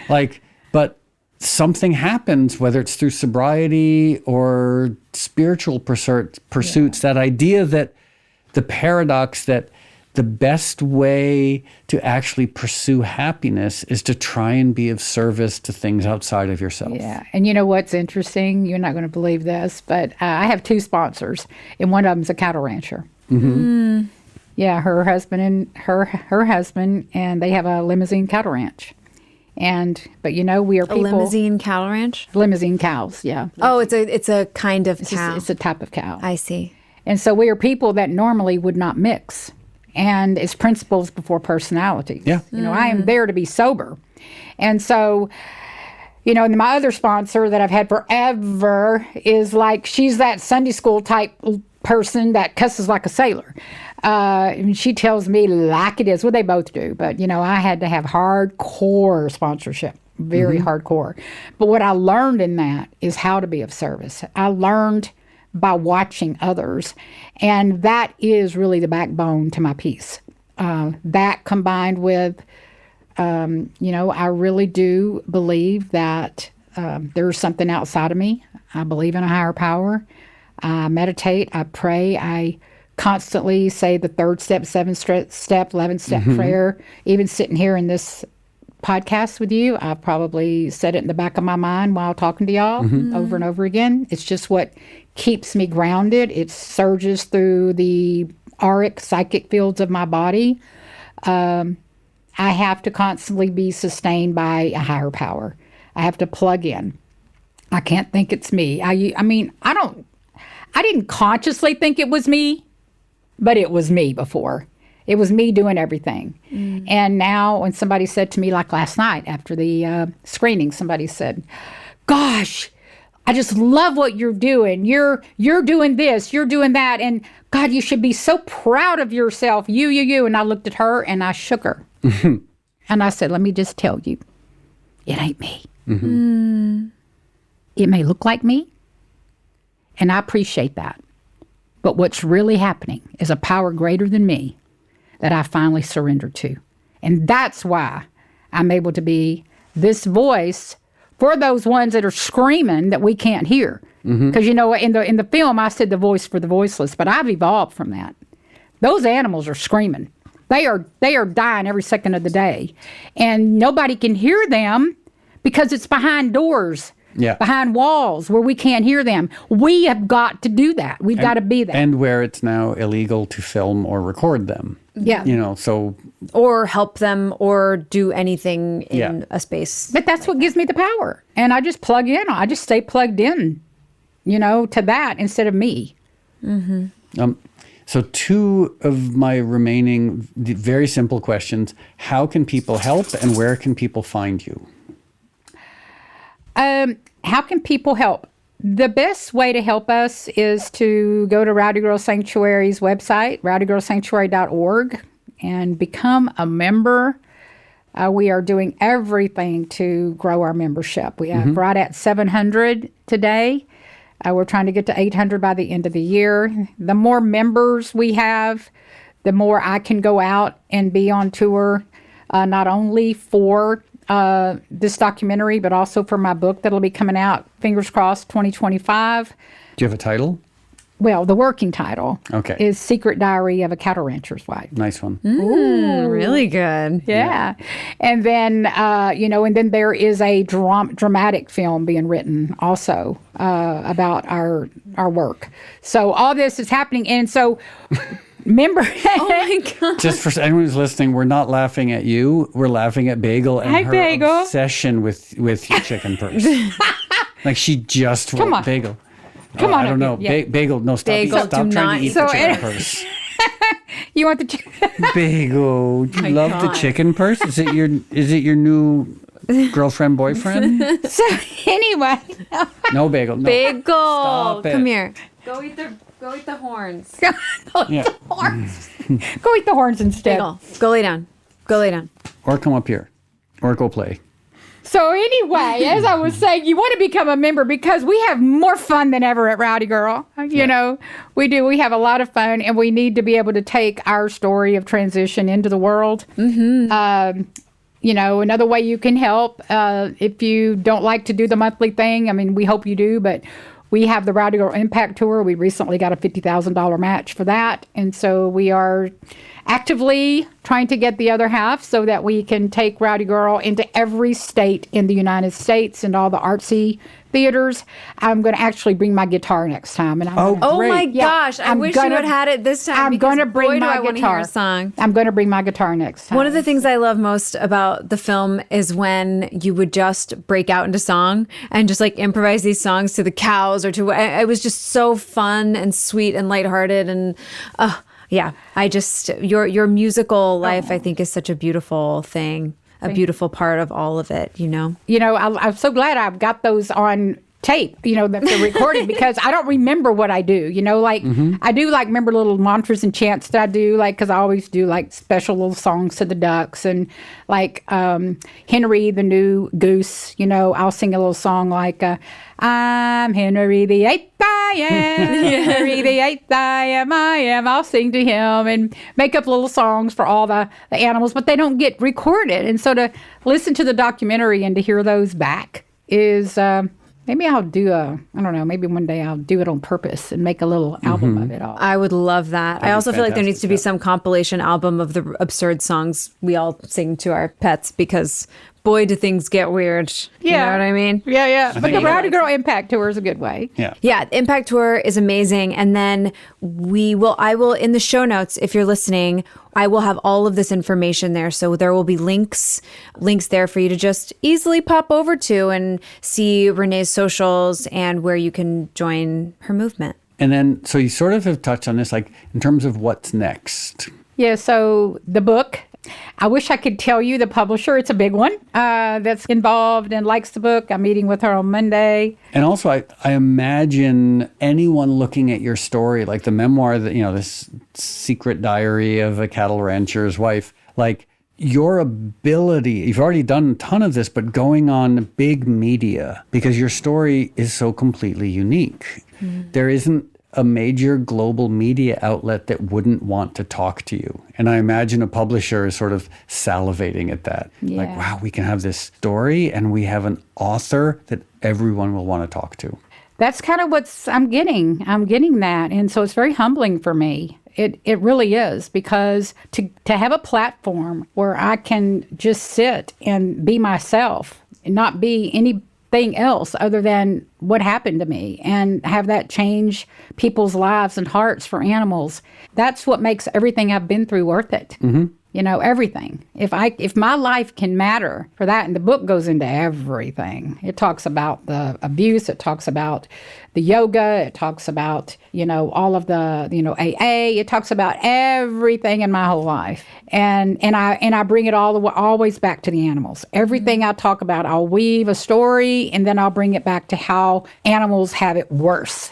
to but something happens, whether it's through sobriety or spiritual pursuits, that idea that the paradox that the best way to actually pursue happiness is to try and be of service to things outside of yourself. Yeah. And you know what's interesting? You're not going to believe this, but I have 2 sponsors, and one of them's a cattle rancher. Yeah, her husband and husband, and they have a limousine cattle ranch. But we are people. A limousine cattle ranch? Limousine cows, yeah. Oh, it's a kind of cow. It's a type of cow. I see. And so we are people that normally would not mix. And it's principles before personalities. Yeah. I am there to be sober. And so, and my other sponsor that I've had forever is like, she's that Sunday school type person that cusses like a sailor. And she tells me like it is. Well, they both do. But, I had to have hardcore sponsorship, very hardcore. But what I learned in that is how to be of service. I learned by watching others. And that is really the backbone to my peace. That combined with, I really do believe that there's something outside of me. I believe in a higher power. I meditate. I pray. I constantly say the 3rd step, 7th step, 11th step prayer. Even sitting here in this podcast with you, I probably said it in the back of my mind while talking to y'all over and over again. It's just what keeps me grounded. It surges through the auric psychic fields of my body. I have to constantly be sustained by a higher power. I have to plug in. I can't think it's me. I didn't consciously think it was me, but it was me before. It was me doing everything. And now when somebody said to me, like last night after the screening, somebody said, gosh, I just love what you're doing. You're doing this, you're doing that. And God, you should be so proud of yourself. You. And I looked at her and I shook her. And I said, let me just tell you, it ain't me. It may look like me. And I appreciate that. But what's really happening is a power greater than me that I finally surrendered to. And that's why I'm able to be this voice for those ones that are screaming that we can't hear. Because, in the film, I said the voice for the voiceless, but I've evolved from that. Those animals are screaming. They are dying every second of the day. And nobody can hear them because it's behind doors. Yeah. Behind walls where we can't hear them. We have got to do that. We've got to be that. And where it's now illegal to film or record them. Yeah. So. Or help them or do anything in a space. But that's what gives me the power. And I just plug in. I just stay plugged in, to that instead of me. So 2 of my remaining very simple questions. How can people help and where can people find you? How can people help? The best way to help us is to go to Rowdy Girl Sanctuary's website, rowdygirlsanctuary.org, and become a member. We are doing everything to grow our membership. We have right at 700 today. We're trying to get to 800 by the end of the year. The more members we have, the more I can go out and be on tour, not only for this documentary, but also for my book that'll be coming out, fingers crossed, 2025. Do you have a title? Well, the working title is Secret Diary of a Cattle Rancher's Wife. Nice one. Really good. Yeah. And then, and then there is a dramatic film being written also about our work. So all this is happening. And so... Remember? Oh my God. Just for anyone who's listening, we're not laughing at you. We're laughing at Bagel and her Bagel. obsession with your chicken purse. Like she just Come on. Bagel. Come on. I don't know. Yeah. Bagel, no, stop. Bagel, Stop trying to eat the chicken purse. You want the chicken? Bagel, do you love the chicken purse? Is it your new girlfriend, boyfriend? So anyway. No, Bagel. No. Bagel, Stop it. come here. Go eat the horns. Go eat the horns. Go eat the horns instead. Bagel, go lay down. Go lay down. Or come up here. Or go play. So anyway, as I was saying, you want to become a member because we have more fun than ever at Rowdy Girl. You know, we do. We have a lot of fun, and we need to be able to take our story of transition into the world. Another way you can help, if you don't like to do the monthly thing, I mean, we hope you do, but we have the Rowdy Girl Impact Tour. We recently got a $50,000 match for that. And so we are actively trying to get the other half so that we can take Rowdy Girl into every state in the United States and all the artsy theaters. I'm going to actually bring my guitar next time. And Oh my gosh! I wish you had had it this time. I'm going to bring my guitar. Song. I'm going to bring my guitar next time. One of the things I love most about the film is when you would just break out into song and just like improvise these songs to the cows or to. It was just so fun and sweet and lighthearted and. Yeah, your musical life, I think, is such a beautiful thing, a beautiful part of all of it, you know? You know, I'm so glad I've got those on tape, you know, that they're recorded because I don't remember what I do, you know, like I do like remember little mantras and chants that I do, like, because I always do like special little songs to the ducks and like Henry the New Goose, you know, I'll sing a little song like, I'm Henry the Eighth, I am. Henry the Eighth, I am. I'll sing to him and make up little songs for all the animals, but they don't get recorded. And so to listen to the documentary and to hear those back is, maybe I'll do I don't know, maybe one day I'll do it on purpose and make a little album of it all. I would love that. I also feel like there needs to be some compilation album of the absurd songs we all sing to our pets because boy, do things get weird. You know what I mean? Yeah. But the Rowdy Girl Impact Tour is a good way. Yeah, Impact Tour is amazing. And then I will, in the show notes, if you're listening, I will have all of this information there. So there will be links there for you to just easily pop over to and see Renee's socials and where you can join her movement. And then, so you sort of have touched on this, like in terms of what's next. Yeah, so the book, I wish I could tell you the publisher. It's a big one that's involved and likes the book. I'm meeting with her on Monday. And also, I imagine anyone looking at your story, like the memoir, that, you know, this secret diary of a cattle rancher's wife, like your ability, you've already done a ton of this, but going on big media, because your story is so completely unique. There isn't a major global media outlet that wouldn't want to talk to you. And I imagine a publisher is sort of salivating at that. Yeah. Like, wow, we can have this story and we have an author that everyone will want to talk to. That's kind of I'm getting that. And so it's very humbling for me. It really is, because to have a platform where I can just sit and be myself and not be anything else other than what happened to me and have that change people's lives and hearts for animals. That's what makes everything I've been through worth it. You know, everything. If my life can matter for that, and the book goes into everything. It talks about the abuse. It talks about the yoga. It talks about, you know, all of the, you know, AA. It talks about everything in my whole life. And I bring it always back to the animals. Everything I talk about, I'll weave a story and then I'll bring it back to how animals have it worse.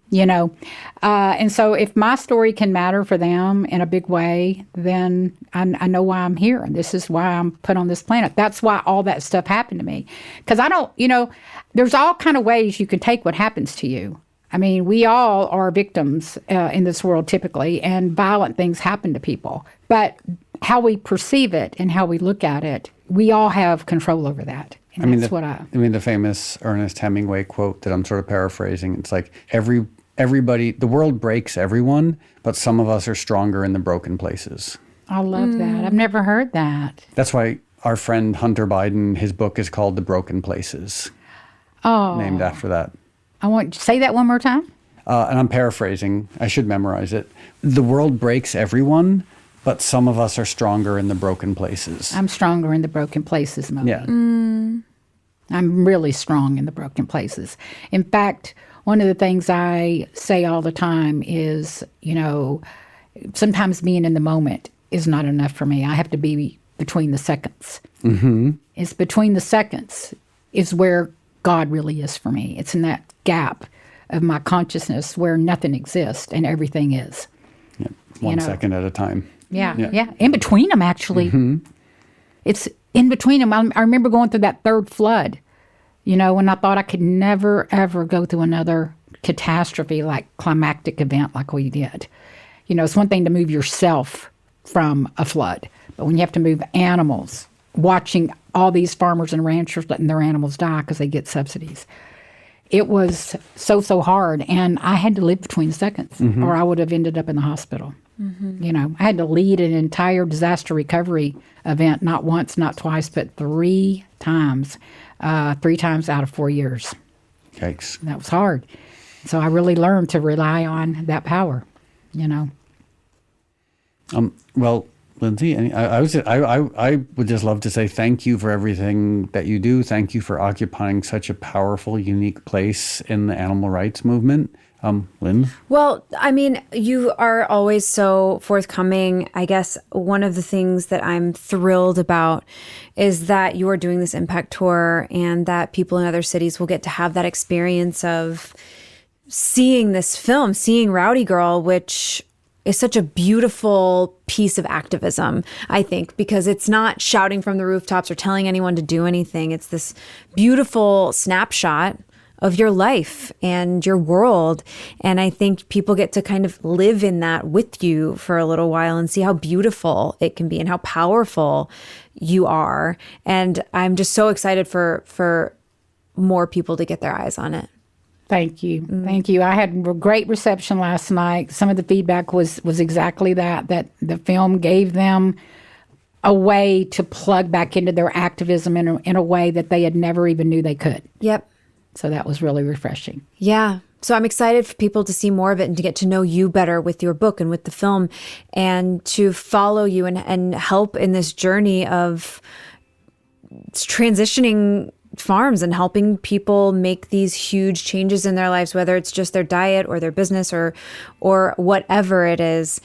You know, and so if my story can matter for them in a big way, then I know why I'm here. And this is why I'm put on this planet. That's why all that stuff happened to me. Because I don't, you know, there's all kind of ways you can take what happens to you. I mean, we all are victims in this world typically, and violent things happen to people. But how we perceive it and how we look at it, we all have control over that. And that's I mean, the famous Ernest Hemingway quote that I'm sort of paraphrasing, it's like everybody, the world breaks everyone, but some of us are stronger in the broken places. I love that. I've never heard that. That's why our friend Hunter Biden, his book is called The Broken Places. Oh. Named after that. I want to say that one more time. And I'm paraphrasing. I should memorize it. The world breaks everyone, but some of us are stronger in the broken places. I'm stronger in the broken places, Moby. Yeah. I'm really strong in the broken places. In fact, one of the things I say all the time is, you know, sometimes being in the moment is not enough for me. I have to be between the seconds. It's between the seconds is where God really is for me. It's in that gap of my consciousness where nothing exists and everything is. Yeah. One second at a time. Yeah. In between them, actually. It's in between them. I remember going through that third flood, you know, when I thought I could never, ever go through another catastrophe, like climactic event like we did. You know, it's one thing to move yourself from a flood, but when you have to move animals, watching all these farmers and ranchers letting their animals die because they get subsidies. It was so hard, and I had to live between seconds, or I would have ended up in the hospital. You know, I had to lead an entire disaster recovery event, not once, not twice, but 3 times, 3 times out of 4 years. Yikes. That was hard. So I really learned to rely on that power, you know. Well, Lindsay, I would just love to say thank you for everything that you do. Thank you for occupying such a powerful, unique place in the animal rights movement. Lynn? Well, I mean, you are always so forthcoming. I guess one of the things that I'm thrilled about is that you are doing this impact tour and that people in other cities will get to have that experience of seeing this film, seeing Rowdy Girl, which is such a beautiful piece of activism, I think, because it's not shouting from the rooftops or telling anyone to do anything. It's this beautiful snapshot of your life and your world. And I think people get to kind of live in that with you for a little while and see how beautiful it can be and how powerful you are. And I'm just so excited for more people to get their eyes on it. Thank you. Thank you. I had a great reception last night. Some of the feedback was exactly that the film gave them a way to plug back into their activism in a way that they had never even knew they could. Yep. So that was really refreshing. Yeah. So I'm excited for people to see more of it and to get to know you better with your book and with the film and to follow you and help in this journey of transitioning farms and helping people make these huge changes in their lives, whether it's just their diet or their business or whatever it is.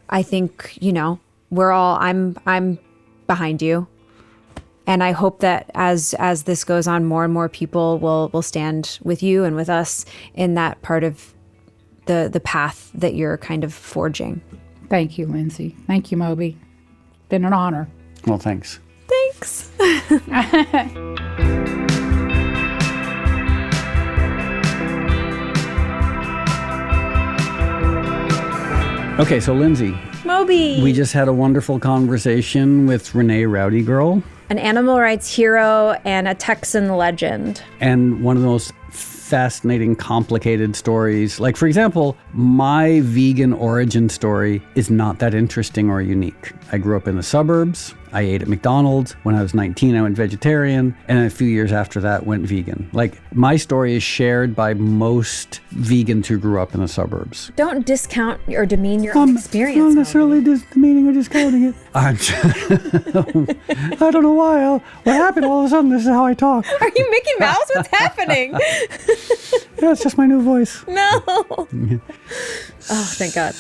I think, you know, I'm behind you. And I hope that as this goes on, more and more people will stand with you and with us in that part of the path that you're kind of forging. Thank you, Lindsay. Thank you, Moby. It's been an honor. Well, thanks. Thanks. Okay, so Lindsay. Moby. We just had a wonderful conversation with Renee Rowdy Girl. An animal rights hero and a Texan legend. And one of the most fascinating, complicated stories. Like, for example, my vegan origin story is not that interesting or unique. I grew up in the suburbs. I ate at McDonald's. When I was 19, I went vegetarian. And a few years after that, went vegan. Like, my story is shared by most vegans who grew up in the suburbs. Don't discount or demean your own experience. Not necessarily demeaning or discounting it. I don't know why. What happened? All of a sudden, this is how I talk. Are you Mickey Mouse? What's happening? Yeah, it's just my new voice. No. Oh, thank God.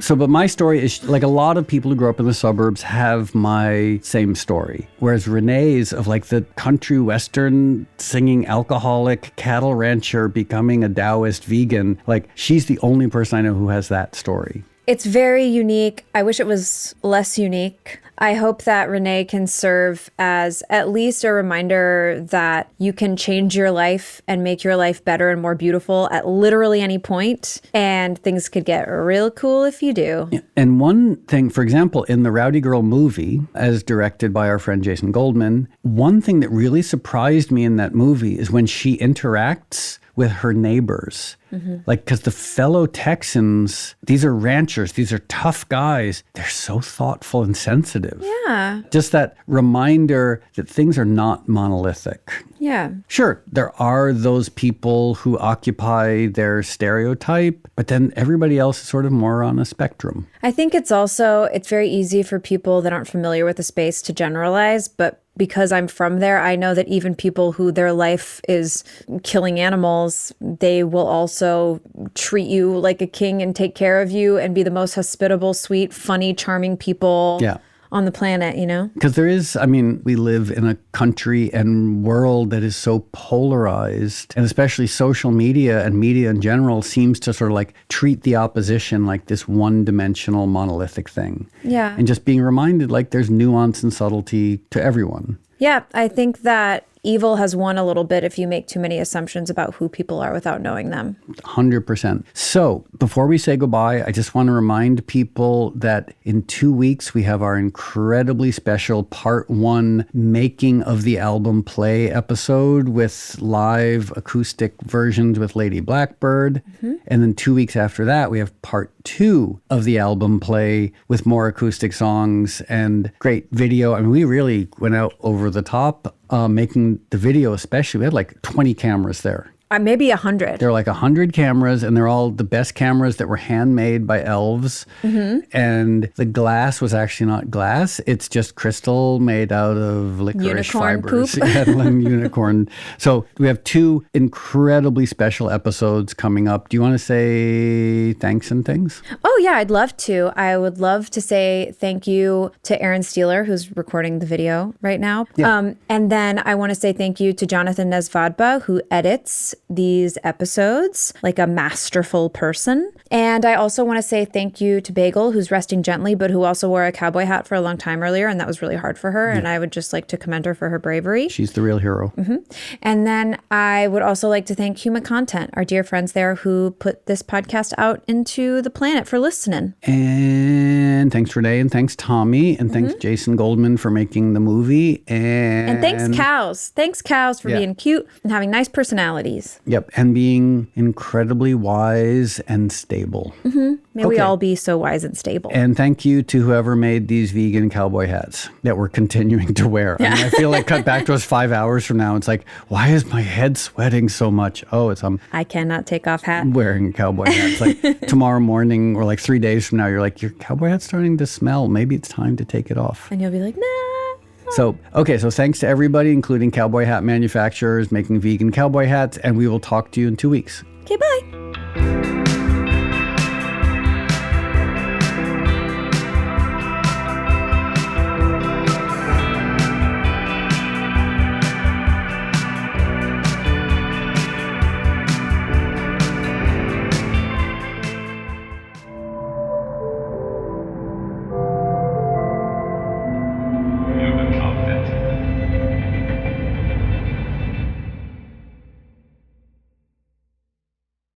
But my story is like a lot of people who grow up in the suburbs have my same story. Whereas Renee's of like the country western singing alcoholic cattle rancher becoming a Taoist vegan, like she's the only person I know who has that story. It's very unique. I wish it was less unique. I hope that Renee can serve as at least a reminder that you can change your life and make your life better and more beautiful at literally any point. And things could get real cool if you do. Yeah. And one thing, for example, in the Rowdy Girl movie, as directed by our friend Jason Goldman, one thing that really surprised me in that movie is when she interacts with her neighbors. Mm-hmm. Like, because the fellow Texans, these are ranchers, these are tough guys. They're so thoughtful and sensitive. Yeah. Just that reminder that things are not monolithic. Yeah. Sure, there are those people who occupy their stereotype, but then everybody else is sort of more on a spectrum. I think it's very easy for people that aren't familiar with the space to generalize, but because I'm from there, I know that even people who their life is killing animals, they will also treat you like a king and take care of you and be the most hospitable, sweet, funny, charming people on the planet, you know? Because we live in a country and world that is so polarized, and especially social media and media in general seems to sort of like treat the opposition like this one-dimensional monolithic thing. Yeah. And just being reminded like there's nuance and subtlety to everyone. Yeah, I think that evil has won a little bit if you make too many assumptions about who people are without knowing them. 100%. So before we say goodbye, I just want to remind people that in 2 weeks, we have our incredibly special part 1 making of the album play episode with live acoustic versions with Lady Blackbird. And then 2 weeks after that, we have part 2 of the album play with more acoustic songs and great video. I mean, we really went out over the top making the video, especially. We had like 20 cameras there. Maybe 100. There are like 100 cameras, and they're all the best cameras that were handmade by elves. And the glass was actually not glass. It's just crystal made out of licorice Unicorn fibers. poop. Yeah, unicorn. So we have 2 incredibly special episodes coming up. Do you want to say thanks and things? Oh, yeah, I'd love to. I would love to say thank you to Erin Stehler, who's recording the video right now. Yeah. And then I want to say thank you to Jonathan Nesvadba, who edits these episodes like a masterful person. And I also want to say thank you to Bagel, who's resting gently, but who also wore a cowboy hat for a long time earlier. And that was really hard for her. And I would just like to commend her for her bravery. She's the real hero. And then I would also like to thank Human Content, our dear friends there who put this podcast out into the planet for listening. And thanks, Renee, and thanks, Tommy, and thanks, Jason Goldman, for making the movie. And thanks, cows. Thanks, cows, for being cute and having nice personalities. Yep, and being incredibly wise and stable. May we all be so wise and stable. And thank you to whoever made these vegan cowboy hats that we're continuing to wear. I mean, I feel like cut back to us 5 hours from now. It's like, why is my head sweating so much? Oh, it's I cannot take off hat. wearing a cowboy hat. It's like tomorrow morning or like 3 days from now, you're like, your cowboy hat's starting to smell. Maybe it's time to take it off. And you'll be like, nah. So thanks to everybody, including cowboy hat manufacturers making vegan cowboy hats, and we will talk to you in 2 weeks. Okay, bye.